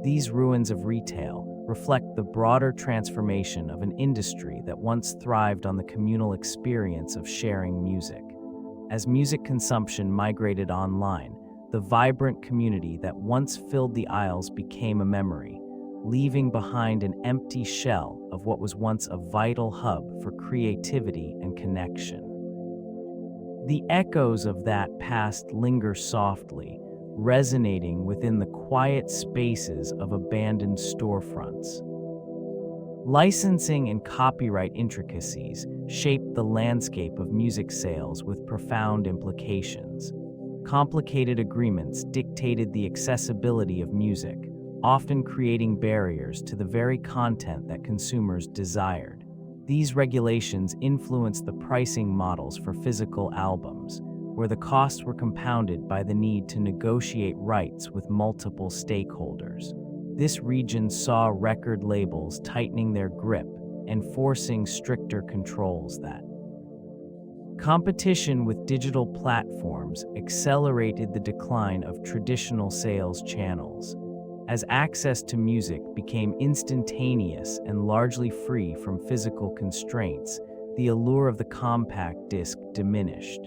These ruins of retail reflect the broader transformation of an industry that once thrived on the communal experience of sharing music. As music consumption migrated online, the vibrant community that once filled the aisles became a memory, leaving behind an empty shell of what was once a vital hub for creativity and connection. The echoes of that past linger softly, resonating within the quiet spaces of abandoned storefronts. Licensing and copyright intricacies shaped the landscape of music sales with profound implications. Complicated agreements dictated the accessibility of music, often creating barriers to the very content that consumers desired. These regulations influenced the pricing models for physical albums, where the costs were compounded by the need to negotiate rights with multiple stakeholders. This region saw record labels tightening their grip, enforcing stricter controls that competition with digital platforms accelerated the decline of traditional sales channels. As access to music became instantaneous and largely free from physical constraints, the allure of the compact disc diminished.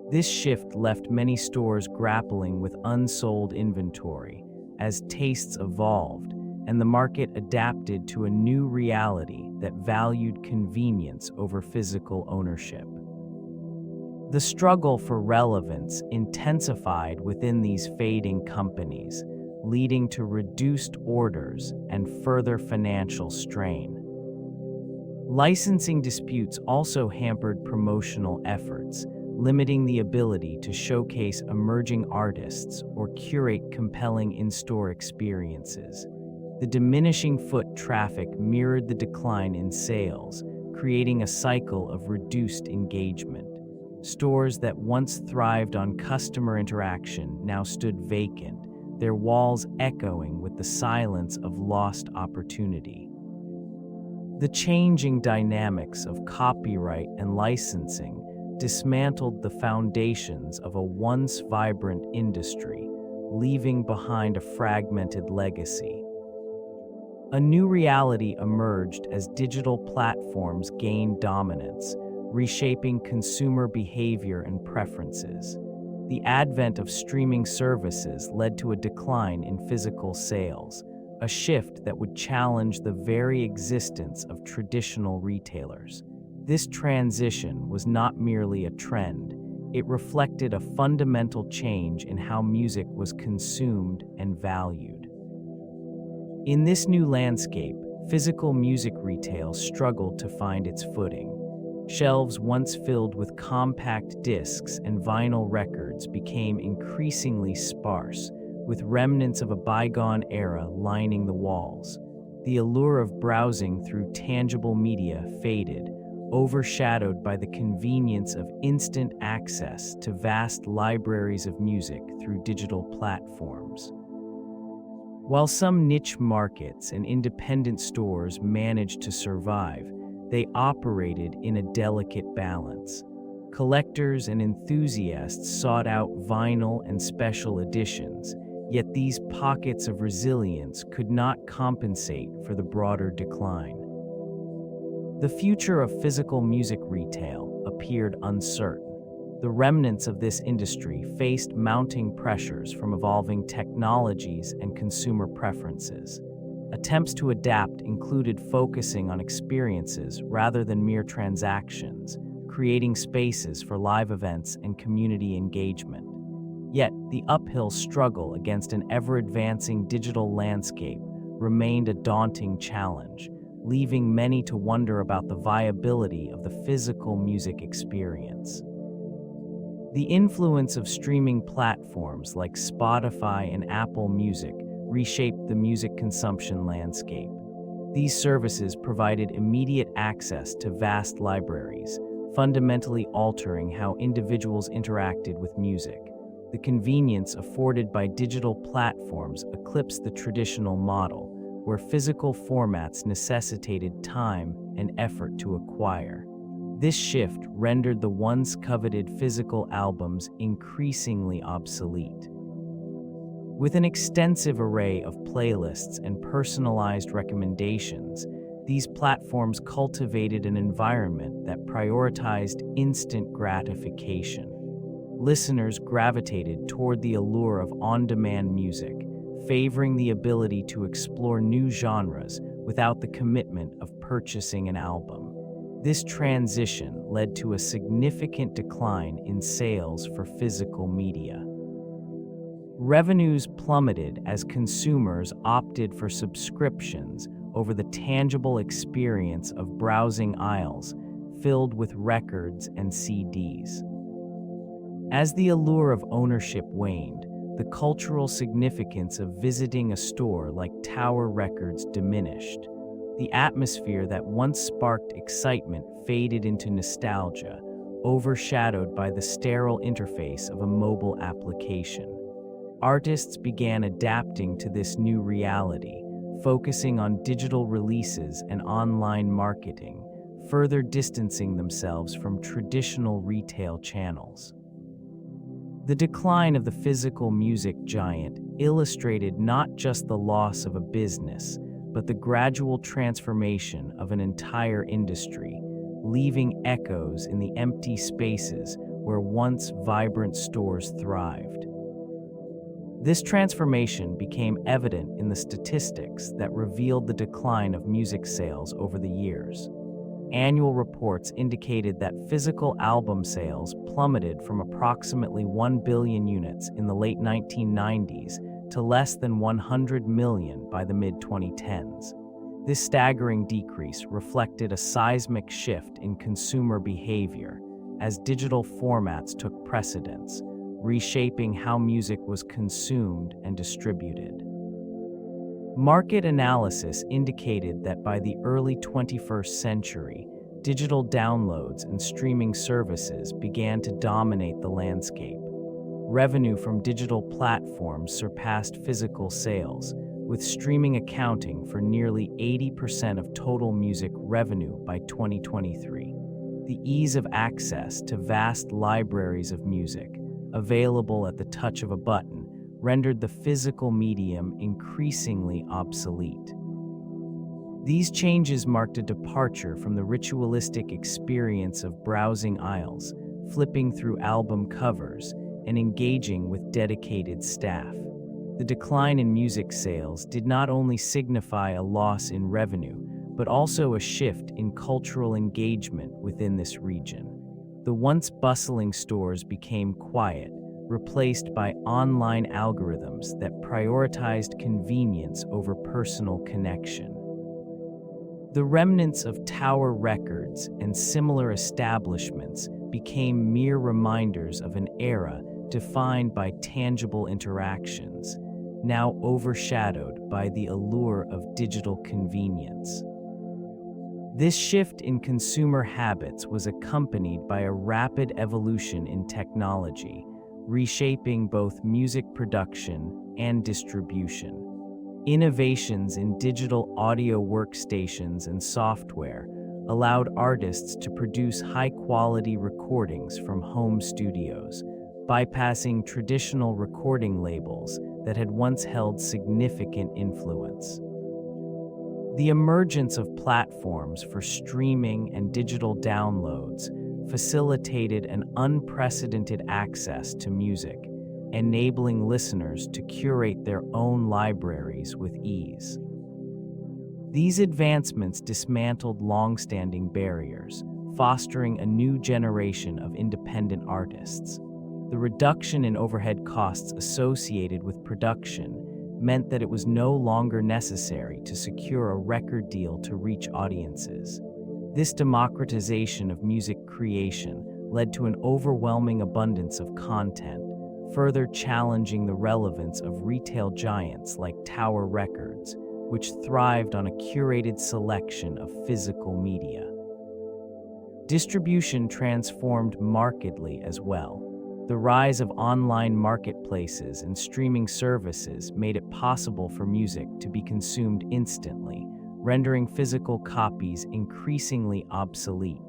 This shift left many stores grappling with unsold inventory as tastes evolved and the market adapted to a new reality that valued convenience over physical ownership. The struggle for relevance intensified within these fading companies, leading to reduced orders and further financial strain. Licensing disputes also hampered promotional efforts, limiting the ability to showcase emerging artists or curate compelling in-store experiences. The diminishing foot traffic mirrored the decline in sales, creating a cycle of reduced engagement. Stores that once thrived on customer interaction now stood vacant, their walls echoing with the silence of lost opportunity. The changing dynamics of copyright and licensing dismantled the foundations of a once vibrant industry, leaving behind a fragmented legacy. A new reality emerged as digital platforms gained dominance, reshaping consumer behavior and preferences. The advent of streaming services led to a decline in physical sales, a shift that would challenge the very existence of traditional retailers. This transition was not merely a trend, it reflected a fundamental change in how music was consumed and valued. In this new landscape, physical music retail struggled to find its footing. Shelves once filled with compact discs and vinyl records became increasingly sparse, with remnants of a bygone era lining the walls. The allure of browsing through tangible media faded, overshadowed by the convenience of instant access to vast libraries of music through digital platforms. While some niche markets and independent stores managed to survive, they operated in a delicate balance. Collectors and enthusiasts sought out vinyl and special editions, yet these pockets of resilience could not compensate for the broader decline. The future of physical music retail appeared uncertain. The remnants of this industry faced mounting pressures from evolving technologies and consumer preferences. Attempts to adapt included focusing on experiences rather than mere transactions, creating spaces for live events and community engagement. Yet, the uphill struggle against an ever-advancing digital landscape remained a daunting challenge, leaving many to wonder about the viability of the physical music experience. The influence of streaming platforms like Spotify and Apple Music reshaped the music consumption landscape. These services provided immediate access to vast libraries, fundamentally altering how individuals interacted with music. The convenience afforded by digital platforms eclipsed the traditional model, where physical formats necessitated time and effort to acquire. This shift rendered the once coveted physical albums increasingly obsolete. With an extensive array of playlists and personalized recommendations, these platforms cultivated an environment that prioritized instant gratification. Listeners gravitated toward the allure of on-demand music, favoring the ability to explore new genres without the commitment of purchasing an album. This transition led to a significant decline in sales for physical media. Revenues plummeted as consumers opted for subscriptions over the tangible experience of browsing aisles filled with records and CDs. As the allure of ownership waned, the cultural significance of visiting a store like Tower Records diminished. The atmosphere that once sparked excitement faded into nostalgia, overshadowed by the sterile interface of a mobile application. Artists began adapting to this new reality, focusing on digital releases and online marketing, further distancing themselves from traditional retail channels. The decline of the physical music giant illustrated not just the loss of a business, but the gradual transformation of an entire industry, leaving echoes in the empty spaces where once vibrant stores thrived. This transformation became evident in the statistics that revealed the decline of music sales over the years. Annual reports indicated that physical album sales plummeted from approximately 1 billion units in the late 1990s to less than 100 million by the mid-2010s. This staggering decrease reflected a seismic shift in consumer behavior as digital formats took precedence, reshaping how music was consumed and distributed. Market analysis indicated that by the early 21st century, digital downloads and streaming services began to dominate the landscape. Revenue from digital platforms surpassed physical sales, with streaming accounting for nearly 80% of total music revenue by 2023. The ease of access to vast libraries of music, available at the touch of a button, rendered the physical medium increasingly obsolete. These changes marked a departure from the ritualistic experience of browsing aisles, flipping through album covers, and engaging with dedicated staff. The decline in music sales did not only signify a loss in revenue, but also a shift in cultural engagement within this region. The once bustling stores became quiet, replaced by online algorithms that prioritized convenience over personal connection. The remnants of Tower Records and similar establishments became mere reminders of an era defined by tangible interactions, now overshadowed by the allure of digital convenience. This shift in consumer habits was accompanied by a rapid evolution in technology, reshaping both music production and distribution. Innovations in digital audio workstations and software allowed artists to produce high-quality recordings from home studios, bypassing traditional recording labels that had once held significant influence. The emergence of platforms for streaming and digital downloads facilitated an unprecedented access to music, enabling listeners to curate their own libraries with ease. These advancements dismantled long-standing barriers, fostering a new generation of independent artists. The reduction in overhead costs associated with production meant that it was no longer necessary to secure a record deal to reach audiences. This democratization of music creation led to an overwhelming abundance of content, further challenging the relevance of retail giants like Tower Records, which thrived on a curated selection of physical media. Distribution transformed markedly as well. The rise of online marketplaces and streaming services made it possible for music to be consumed instantly, rendering physical copies increasingly obsolete.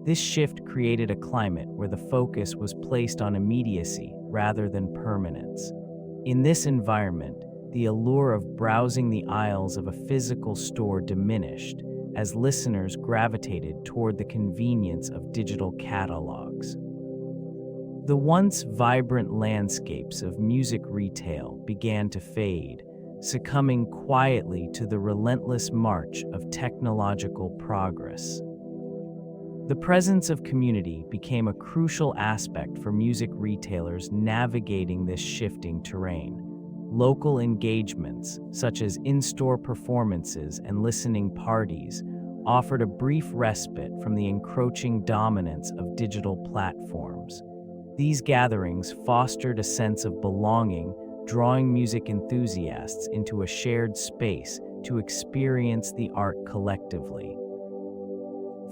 This shift created a climate where the focus was placed on immediacy rather than permanence. In this environment, the allure of browsing the aisles of a physical store diminished as listeners gravitated toward the convenience of digital catalogs. The once vibrant landscapes of music retail began to fade, succumbing quietly to the relentless march of technological progress. The presence of community became a crucial aspect for music retailers navigating this shifting terrain. Local engagements, such as in-store performances and listening parties, offered a brief respite from the encroaching dominance of digital platforms. These gatherings fostered a sense of belonging, drawing music enthusiasts into a shared space to experience the art collectively.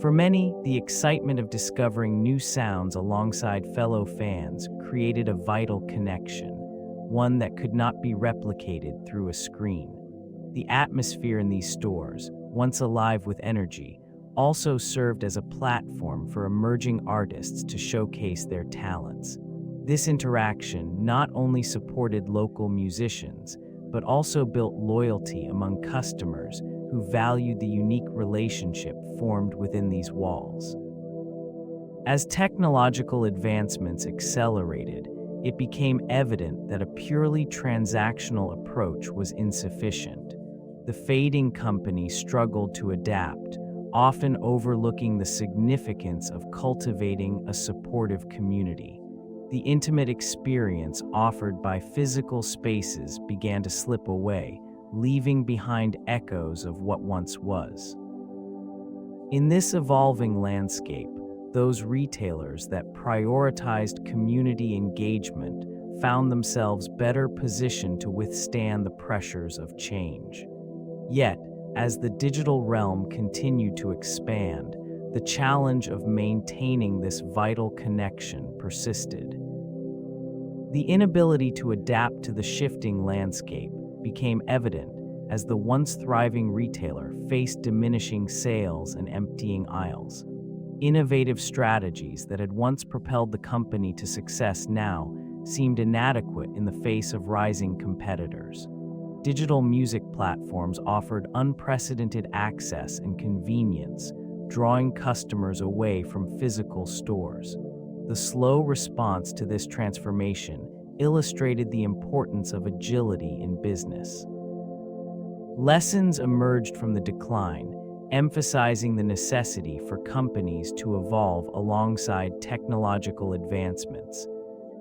For many, the excitement of discovering new sounds alongside fellow fans created a vital connection, one that could not be replicated through a screen. The atmosphere in these stores, once alive with energy, also served as a platform for emerging artists to showcase their talents. This interaction not only supported local musicians, but also built loyalty among customers who valued the unique relationship formed within these walls. As technological advancements accelerated, it became evident that a purely transactional approach was insufficient. The fading company struggled to adapt, often overlooking the significance of cultivating a supportive community. The intimate experience offered by physical spaces began to slip away, leaving behind echoes of what once was. In this evolving landscape, those retailers that prioritized community engagement found themselves better positioned to withstand the pressures of change. Yet, as the digital realm continued to expand, the challenge of maintaining this vital connection persisted. The inability to adapt to the shifting landscape became evident as the once thriving retailer faced diminishing sales and emptying aisles. Innovative strategies that had once propelled the company to success now seemed inadequate in the face of rising competitors. Digital music platforms offered unprecedented access and convenience, drawing customers away from physical stores. The slow response to this transformation illustrated the importance of agility in business. Lessons emerged from the decline, emphasizing the necessity for companies to evolve alongside technological advancements.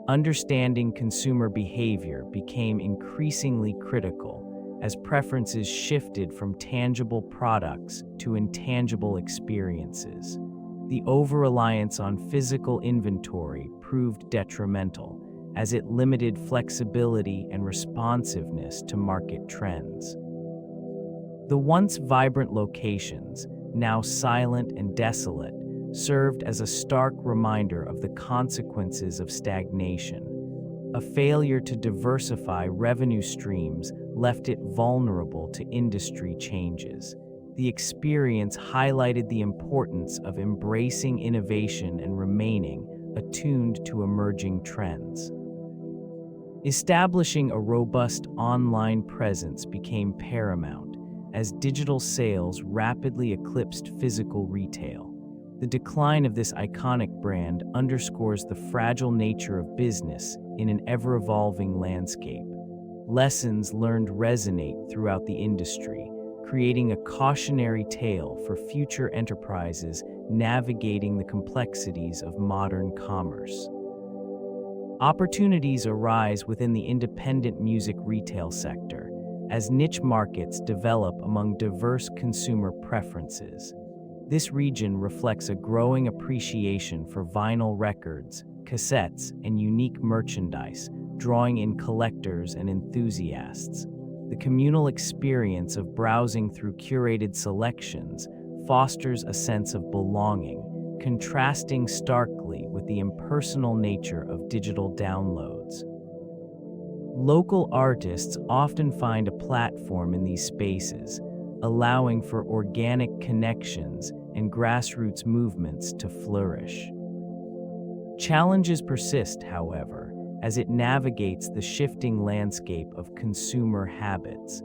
Understanding consumer behavior became increasingly critical as preferences shifted from tangible products to intangible experiences. The over-reliance on physical inventory proved detrimental, as it limited flexibility and responsiveness to market trends. The once vibrant locations, now silent and desolate, served as a stark reminder of the consequences of stagnation. A failure to diversify revenue streams left it vulnerable to industry changes. The experience highlighted the importance of embracing innovation and remaining attuned to emerging trends. Establishing a robust online presence became paramount as digital sales rapidly eclipsed physical retail. The decline of this iconic brand underscores the fragile nature of business in an ever-evolving landscape. Lessons learned resonate throughout the industry, creating a cautionary tale for future enterprises navigating the complexities of modern commerce. Opportunities arise within the independent music retail sector as niche markets develop among diverse consumer preferences. This region reflects a growing appreciation for vinyl records, cassettes, and unique merchandise, drawing in collectors and enthusiasts. The communal experience of browsing through curated selections fosters a sense of belonging, contrasting starkly with the impersonal nature of digital downloads. Local artists often find a platform in these spaces, allowing for organic connections and grassroots movements to flourish. Challenges persist, however, as it navigates the shifting landscape of consumer habits.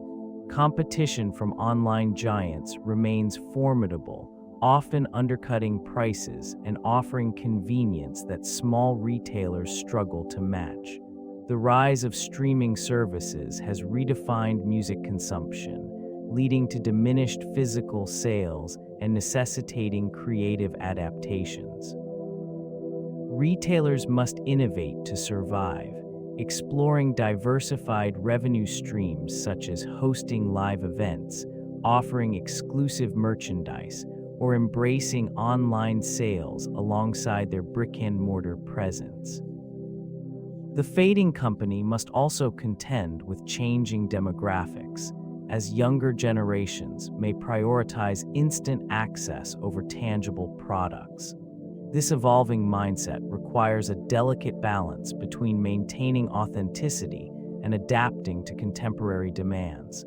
Competition from online giants remains formidable, often undercutting prices and offering convenience that small retailers struggle to match. The rise of streaming services has redefined music consumption, leading to diminished physical sales and necessitating creative adaptations. Retailers must innovate to survive, exploring diversified revenue streams such as hosting live events, offering exclusive merchandise, or embracing online sales alongside their brick-and-mortar presence. The fading company must also contend with changing demographics, as younger generations may prioritize instant access over tangible products. This evolving mindset requires a delicate balance between maintaining authenticity and adapting to contemporary demands.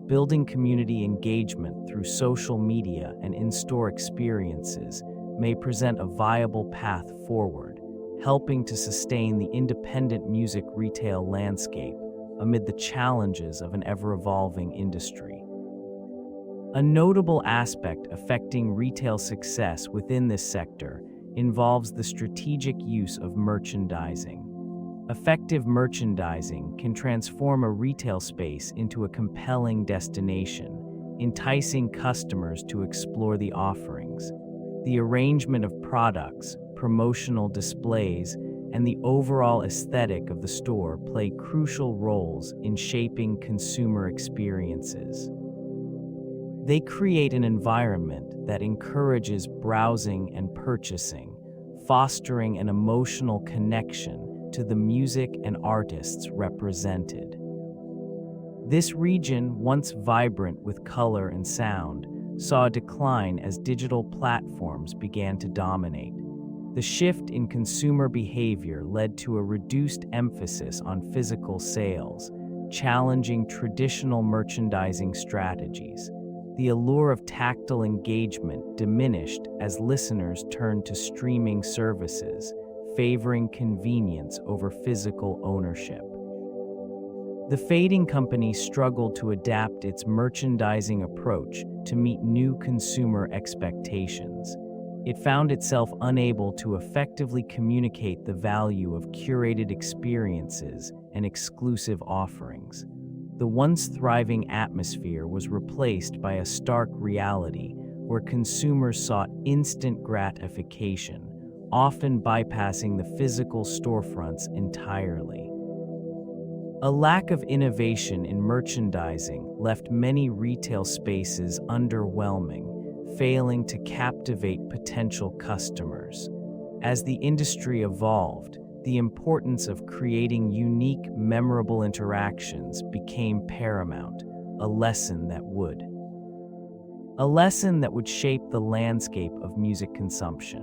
Building community engagement through social media and in-store experiences may present a viable path forward, helping to sustain the independent music retail landscape amid the challenges of an ever-evolving industry. A notable aspect affecting retail success within this sector involves the strategic use of merchandising. Effective merchandising can transform a retail space into a compelling destination, enticing customers to explore the offerings. The arrangement of products, promotional displays, and the overall aesthetic of the store play crucial roles in shaping consumer experiences. They create an environment that encourages browsing and purchasing, fostering an emotional connection to the music and artists represented. This region, once vibrant with color and sound, saw a decline as digital platforms began to dominate. The shift in consumer behavior led to a reduced emphasis on physical sales, challenging traditional merchandising strategies. The allure of tactile engagement diminished as listeners turned to streaming services, favoring convenience over physical ownership. The fading company struggled to adapt its merchandising approach to meet new consumer expectations. It found itself unable to effectively communicate the value of curated experiences and exclusive offerings. The once thriving atmosphere was replaced by a stark reality where consumers sought instant gratification, often bypassing the physical storefronts entirely. A lack of innovation in merchandising left many retail spaces underwhelming, failing to captivate potential customers. As the industry evolved, the importance of creating unique, memorable interactions became paramount, a lesson that would shape the landscape of music consumption.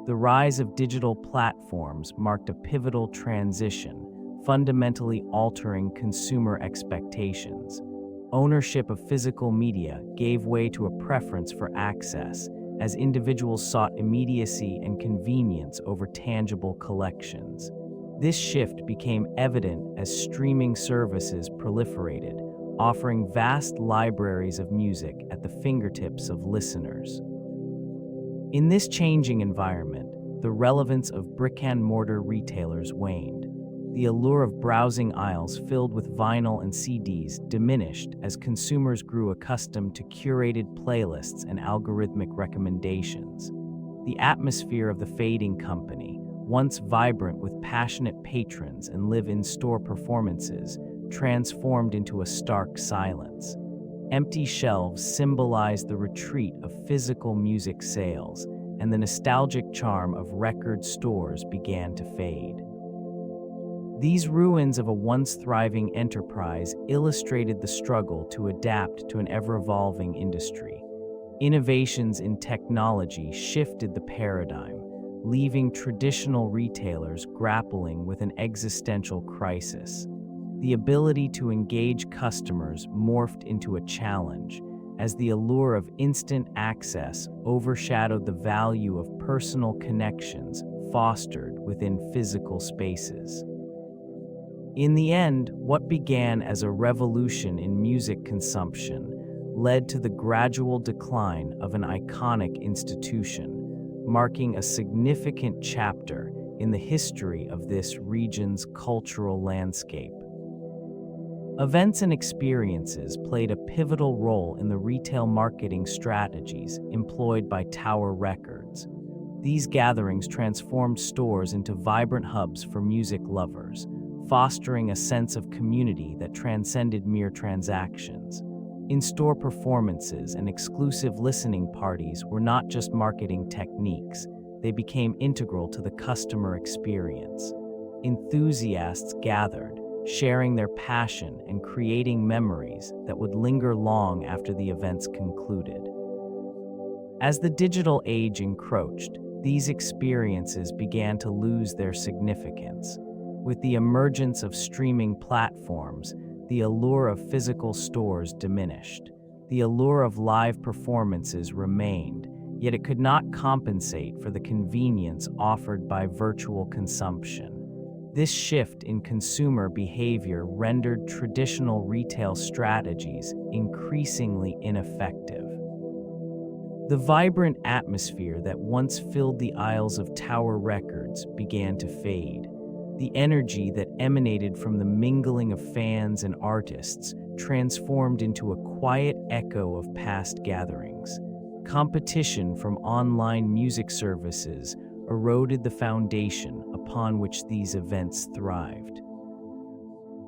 The rise of digital platforms marked a pivotal transition, fundamentally altering consumer expectations. Ownership of physical media gave way to a preference for access, as individuals sought immediacy and convenience over tangible collections. This shift became evident as streaming services proliferated, offering vast libraries of music at the fingertips of listeners. In this changing environment, the relevance of brick-and-mortar retailers waned. The allure of browsing aisles filled with vinyl and CDs diminished as consumers grew accustomed to curated playlists and algorithmic recommendations. The atmosphere of the Fading Company, once vibrant with passionate patrons and live-in-store performances, transformed into a stark silence. Empty shelves symbolized the retreat of physical music sales, and the nostalgic charm of record stores began to fade. These ruins of a once thriving enterprise illustrated the struggle to adapt to an ever-evolving industry. Innovations in technology shifted the paradigm, leaving traditional retailers grappling with an existential crisis. The ability to engage customers morphed into a challenge, as the allure of instant access overshadowed the value of personal connections fostered within physical spaces. In the end, what began as a revolution in music consumption led to the gradual decline of an iconic institution, marking a significant chapter in the history of this region's cultural landscape. Events and experiences played a pivotal role in the retail marketing strategies employed by Tower Records. These gatherings transformed stores into vibrant hubs for music lovers, fostering a sense of community that transcended mere transactions. In-store performances and exclusive listening parties were not just marketing techniques, they became integral to the customer experience. Enthusiasts gathered, sharing their passion and creating memories that would linger long after the events concluded. As the digital age encroached, these experiences began to lose their significance. With the emergence of streaming platforms, the allure of physical stores diminished. The allure of live performances remained, yet it could not compensate for the convenience offered by virtual consumption. This shift in consumer behavior rendered traditional retail strategies increasingly ineffective. The vibrant atmosphere that once filled the aisles of Tower Records began to fade. The energy that emanated from the mingling of fans and artists transformed into a quiet echo of past gatherings. Competition from online music services eroded the foundation upon which these events thrived.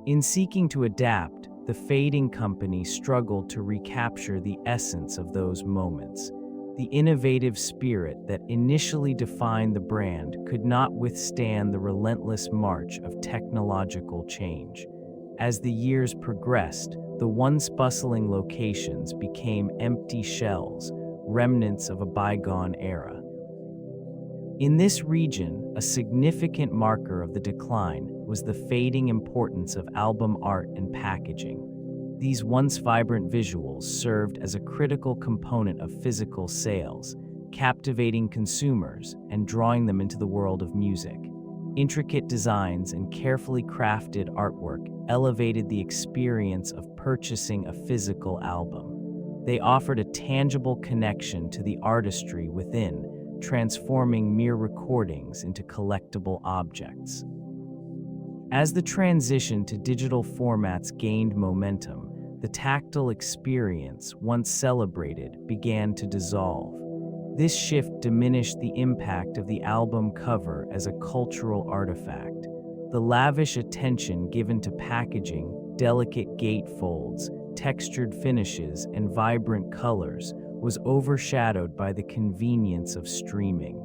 In seeking to adapt, the Fading Company struggled to recapture the essence of those moments. The innovative spirit that initially defined the brand could not withstand the relentless march of technological change. As the years progressed, the once bustling locations became empty shells, remnants of a bygone era. In this region, a significant marker of the decline was the fading importance of album art and packaging. These once vibrant visuals served as a critical component of physical sales, captivating consumers and drawing them into the world of music. Intricate designs and carefully crafted artwork elevated the experience of purchasing a physical album. They offered a tangible connection to the artistry within, transforming mere recordings into collectible objects. As the transition to digital formats gained momentum, the tactile experience, once celebrated, began to dissolve. This shift diminished the impact of the album cover as a cultural artifact. The lavish attention given to packaging, delicate gatefolds, textured finishes, and vibrant colors was overshadowed by the convenience of streaming.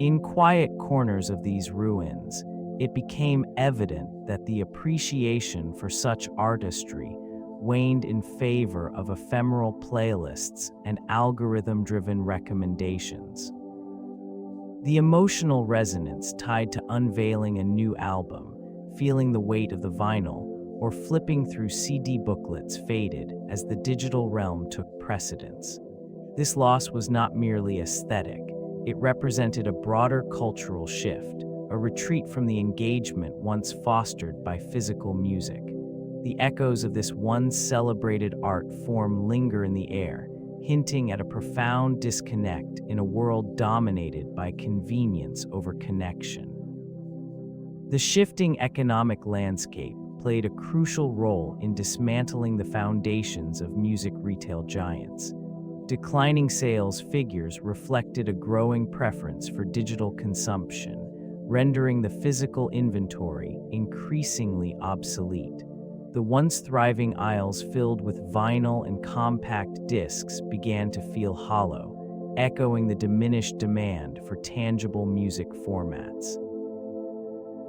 In quiet corners of these ruins, it became evident that the appreciation for such artistry waned in favor of ephemeral playlists and algorithm-driven recommendations. The emotional resonance tied to unveiling a new album, feeling the weight of the vinyl, or flipping through CD booklets faded as the digital realm took precedence. This loss was not merely aesthetic, it represented a broader cultural shift, a retreat from the engagement once fostered by physical music. The echoes of this once celebrated art form linger in the air, hinting at a profound disconnect in a world dominated by convenience over connection. The shifting economic landscape played a crucial role in dismantling the foundations of music retail giants. Declining sales figures reflected a growing preference for digital consumption, rendering the physical inventory increasingly obsolete. The once thriving aisles filled with vinyl and compact discs began to feel hollow, echoing the diminished demand for tangible music formats.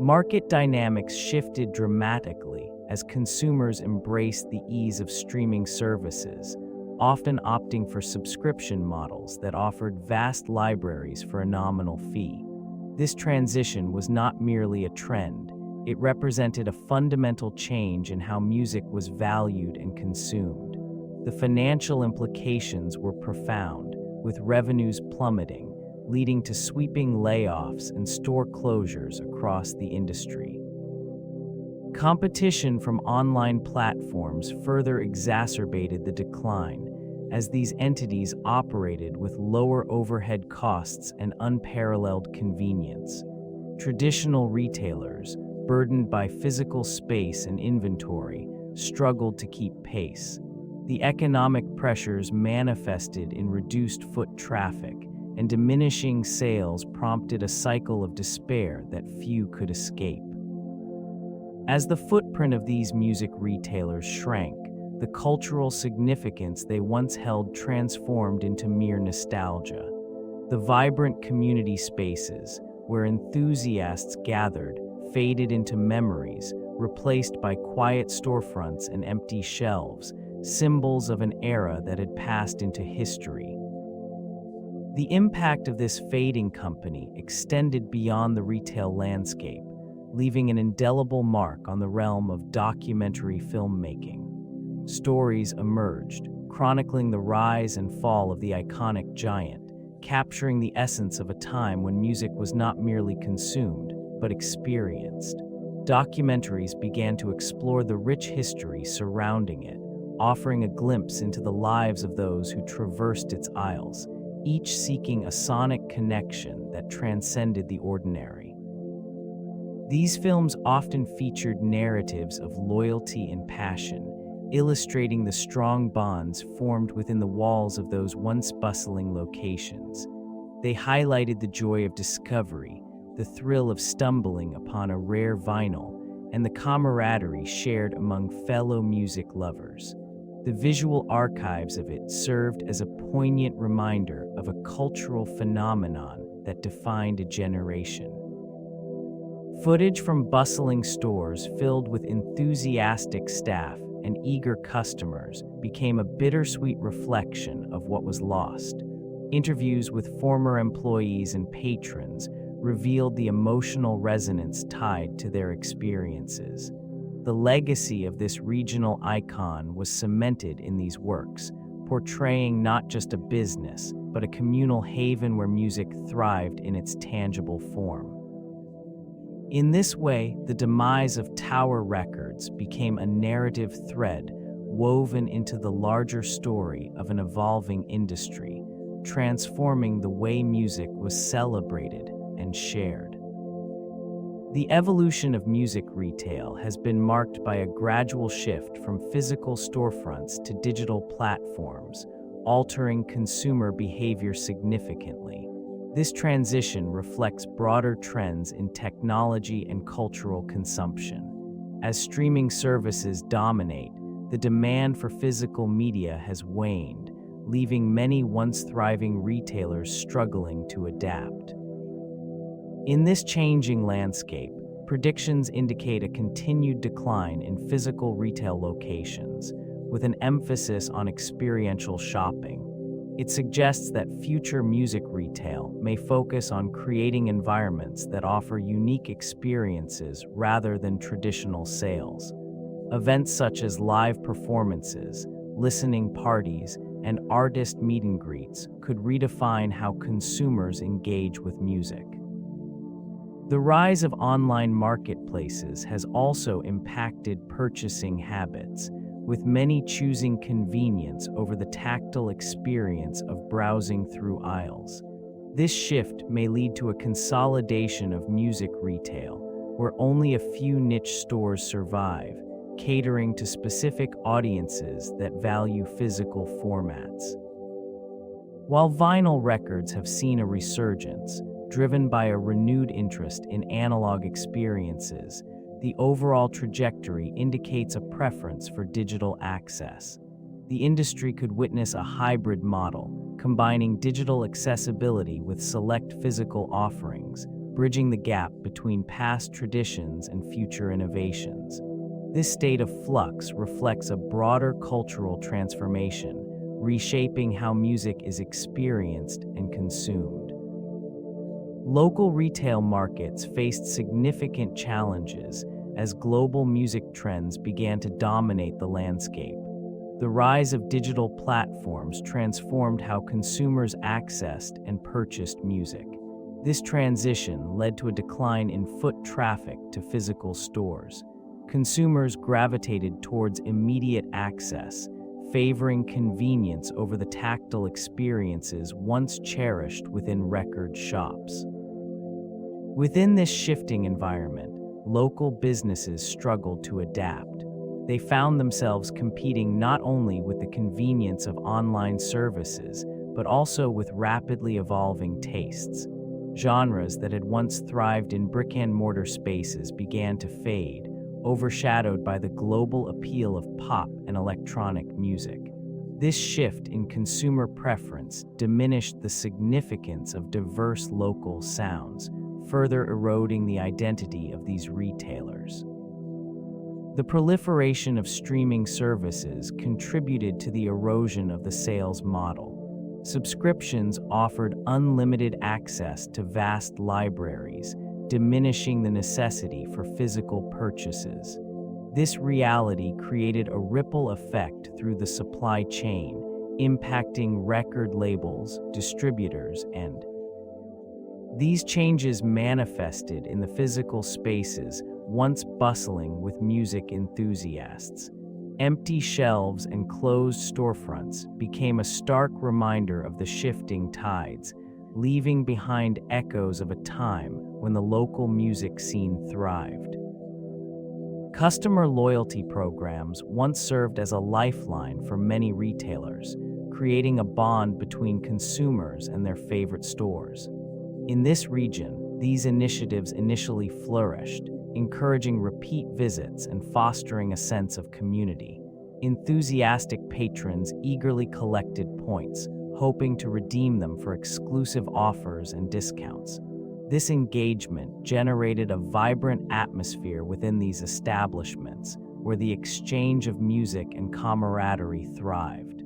Market dynamics shifted dramatically as consumers embraced the ease of streaming services, often opting for subscription models that offered vast libraries for a nominal fee. This transition was not merely a trend, it represented a fundamental change in how music was valued and consumed. The financial implications were profound, with revenues plummeting, leading to sweeping layoffs and store closures across the industry. Competition from online platforms further exacerbated the decline, as these entities operated with lower overhead costs and unparalleled convenience. Traditional retailers, burdened by physical space and inventory, struggled to keep pace. The economic pressures manifested in reduced foot traffic, and diminishing sales prompted a cycle of despair that few could escape. As the footprint of these music retailers shrank, the cultural significance they once held transformed into mere nostalgia. The vibrant community spaces, where enthusiasts gathered, faded into memories, replaced by quiet storefronts and empty shelves, symbols of an era that had passed into history. The impact of this fading company extended beyond the retail landscape, leaving an indelible mark on the realm of documentary filmmaking. Stories emerged, chronicling the rise and fall of the iconic giant, capturing the essence of a time when music was not merely consumed, but experienced. Documentaries began to explore the rich history surrounding it, offering a glimpse into the lives of those who traversed its aisles, each seeking a sonic connection that transcended the ordinary. These films often featured narratives of loyalty and passion, illustrating the strong bonds formed within the walls of those once bustling locations. They highlighted the joy of discovery, the thrill of stumbling upon a rare vinyl, and the camaraderie shared among fellow music lovers. The visual archives of it served as a poignant reminder of a cultural phenomenon that defined a generation. Footage from bustling stores filled with enthusiastic staff and eager customers became a bittersweet reflection of what was lost. Interviews with former employees and patrons revealed the emotional resonance tied to their experiences. The legacy of this regional icon was cemented in these works, portraying not just a business, but a communal haven where music thrived in its tangible form. In this way, the demise of Tower Records became a narrative thread woven into the larger story of an evolving industry, transforming the way music was celebrated and shared. The evolution of music retail has been marked by a gradual shift from physical storefronts to digital platforms, altering consumer behavior significantly. This transition reflects broader trends in technology and cultural consumption. As streaming services dominate, the demand for physical media has waned, leaving many once thriving retailers struggling to adapt. In this changing landscape, predictions indicate a continued decline in physical retail locations, with an emphasis on experiential shopping. It suggests that future music retail may focus on creating environments that offer unique experiences rather than traditional sales. Events such as live performances, listening parties, and artist meet and greets could redefine how consumers engage with music. The rise of online marketplaces has also impacted purchasing habits, with many choosing convenience over the tactile experience of browsing through aisles. This shift may lead to a consolidation of music retail, where only a few niche stores survive, catering to specific audiences that value physical formats. While vinyl records have seen a resurgence, driven by a renewed interest in analog experiences, the overall trajectory indicates a preference for digital access. The industry could witness a hybrid model, combining digital accessibility with select physical offerings, bridging the gap between past traditions and future innovations. This state of flux reflects a broader cultural transformation, reshaping how music is experienced and consumed. Local retail markets faced significant challenges as global music trends began to dominate the landscape. The rise of digital platforms transformed how consumers accessed and purchased music. This transition led to a decline in foot traffic to physical stores. Consumers gravitated towards immediate access, favoring convenience over the tactile experiences once cherished within record shops. Within this shifting environment, local businesses struggled to adapt. They found themselves competing not only with the convenience of online services, but also with rapidly evolving tastes. Genres that had once thrived in brick-and-mortar spaces began to fade, overshadowed by the global appeal of pop and electronic music. This shift in consumer preference diminished the significance of diverse local sounds, further eroding the identity of these retailers. The proliferation of streaming services contributed to the erosion of the sales model. Subscriptions offered unlimited access to vast libraries, diminishing the necessity for physical purchases. This reality created a ripple effect through the supply chain, impacting record labels, distributors, and these changes manifested in the physical spaces once bustling with music enthusiasts. Empty shelves and closed storefronts became a stark reminder of the shifting tides, leaving behind echoes of a time when the local music scene thrived. Customer loyalty programs once served as a lifeline for many retailers, creating a bond between consumers and their favorite stores. In this region, these initiatives initially flourished, encouraging repeat visits and fostering a sense of community. Enthusiastic patrons eagerly collected points, hoping to redeem them for exclusive offers and discounts. This engagement generated a vibrant atmosphere within these establishments, where the exchange of music and camaraderie thrived.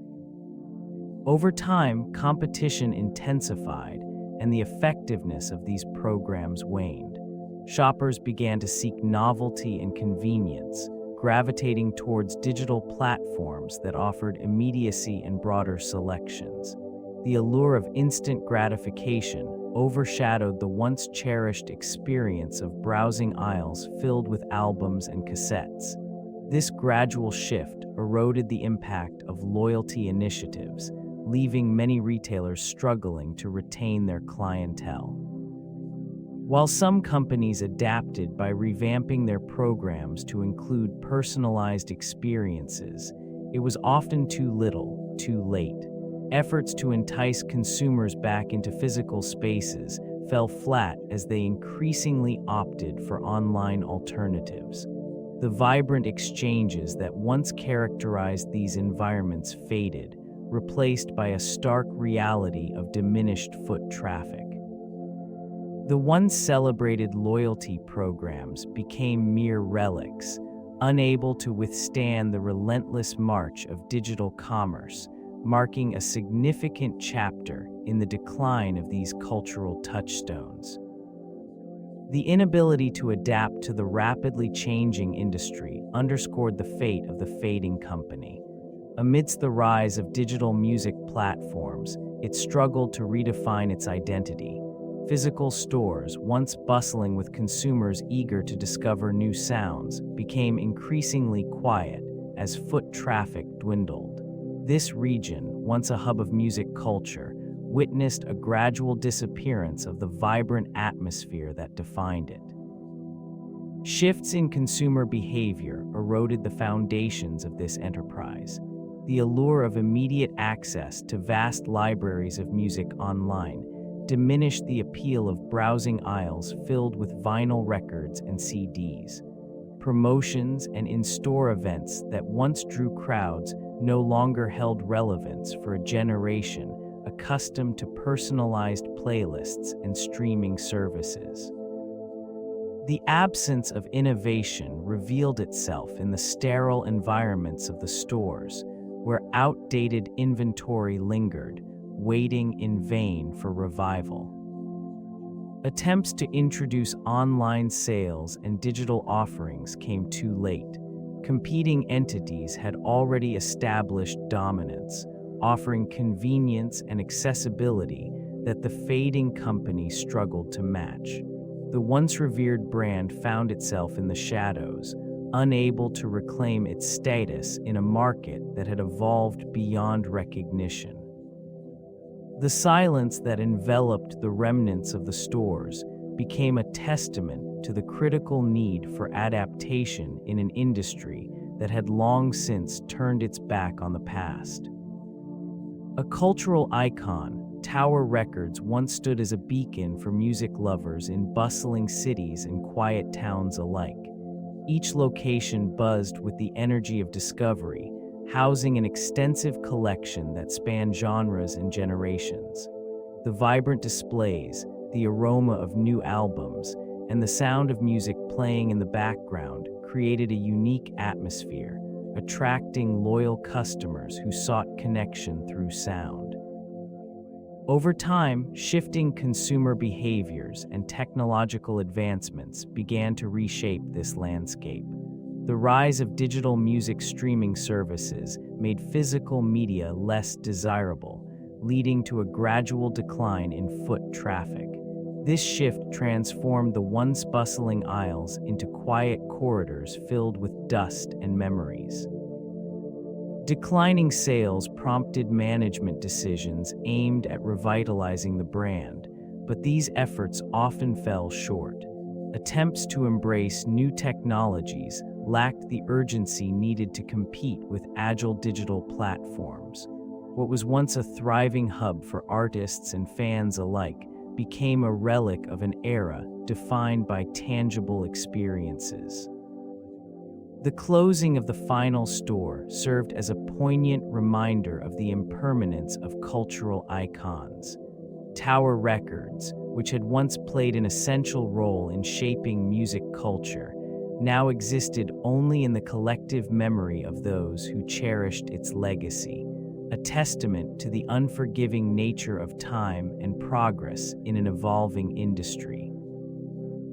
Over time, competition intensified, and the effectiveness of these programs waned. Shoppers began to seek novelty and convenience, gravitating towards digital platforms that offered immediacy and broader selections. The allure of instant gratification overshadowed the once cherished experience of browsing aisles filled with albums and cassettes. This gradual shift eroded the impact of loyalty initiatives, leaving many retailers struggling to retain their clientele. While some companies adapted by revamping their programs to include personalized experiences, it was often too little, too late. Efforts to entice consumers back into physical spaces fell flat as they increasingly opted for online alternatives. The vibrant exchanges that once characterized these environments faded, replaced by a stark reality of diminished foot traffic. The once celebrated loyalty programs became mere relics, unable to withstand the relentless march of digital commerce, marking a significant chapter in the decline of these cultural touchstones. The inability to adapt to the rapidly changing industry underscored the fate of the fading company. Amidst the rise of digital music platforms, it struggled to redefine its identity. Physical stores, once bustling with consumers eager to discover new sounds, became increasingly quiet as foot traffic dwindled. This region, once a hub of music culture, witnessed a gradual disappearance of the vibrant atmosphere that defined it. Shifts in consumer behavior eroded the foundations of this enterprise. The allure of immediate access to vast libraries of music online diminished the appeal of browsing aisles filled with vinyl records and CDs. Promotions and in-store events that once drew crowds no longer held relevance for a generation accustomed to personalized playlists and streaming services. The absence of innovation revealed itself in the sterile environments of the stores, where outdated inventory lingered, waiting in vain for revival. Attempts to introduce online sales and digital offerings came too late. Competing entities had already established dominance, offering convenience and accessibility that the fading company struggled to match. The once revered brand found itself in the shadows, unable to reclaim its status in a market that had evolved beyond recognition. The silence that enveloped the remnants of the stores became a testament to the critical need for adaptation in an industry that had long since turned its back on the past. A cultural icon, Tower Records once stood as a beacon for music lovers in bustling cities and quiet towns alike. Each location buzzed with the energy of discovery, housing an extensive collection that spanned genres and generations. The vibrant displays, the aroma of new albums, and the sound of music playing in the background created a unique atmosphere, attracting loyal customers who sought connection through sound. Over time, shifting consumer behaviors and technological advancements began to reshape this landscape. The rise of digital music streaming services made physical media less desirable, leading to a gradual decline in foot traffic. This shift transformed the once bustling aisles into quiet corridors filled with dust and memories. Declining sales prompted management decisions aimed at revitalizing the brand, but these efforts often fell short. Attempts to embrace new technologies lacked the urgency needed to compete with agile digital platforms. What was once a thriving hub for artists and fans alike became a relic of an era defined by tangible experiences. The closing of the final store served as a poignant reminder of the impermanence of cultural icons. Tower Records, which had once played an essential role in shaping music culture, now existed only in the collective memory of those who cherished its legacy, a testament to the unforgiving nature of time and progress in an evolving industry.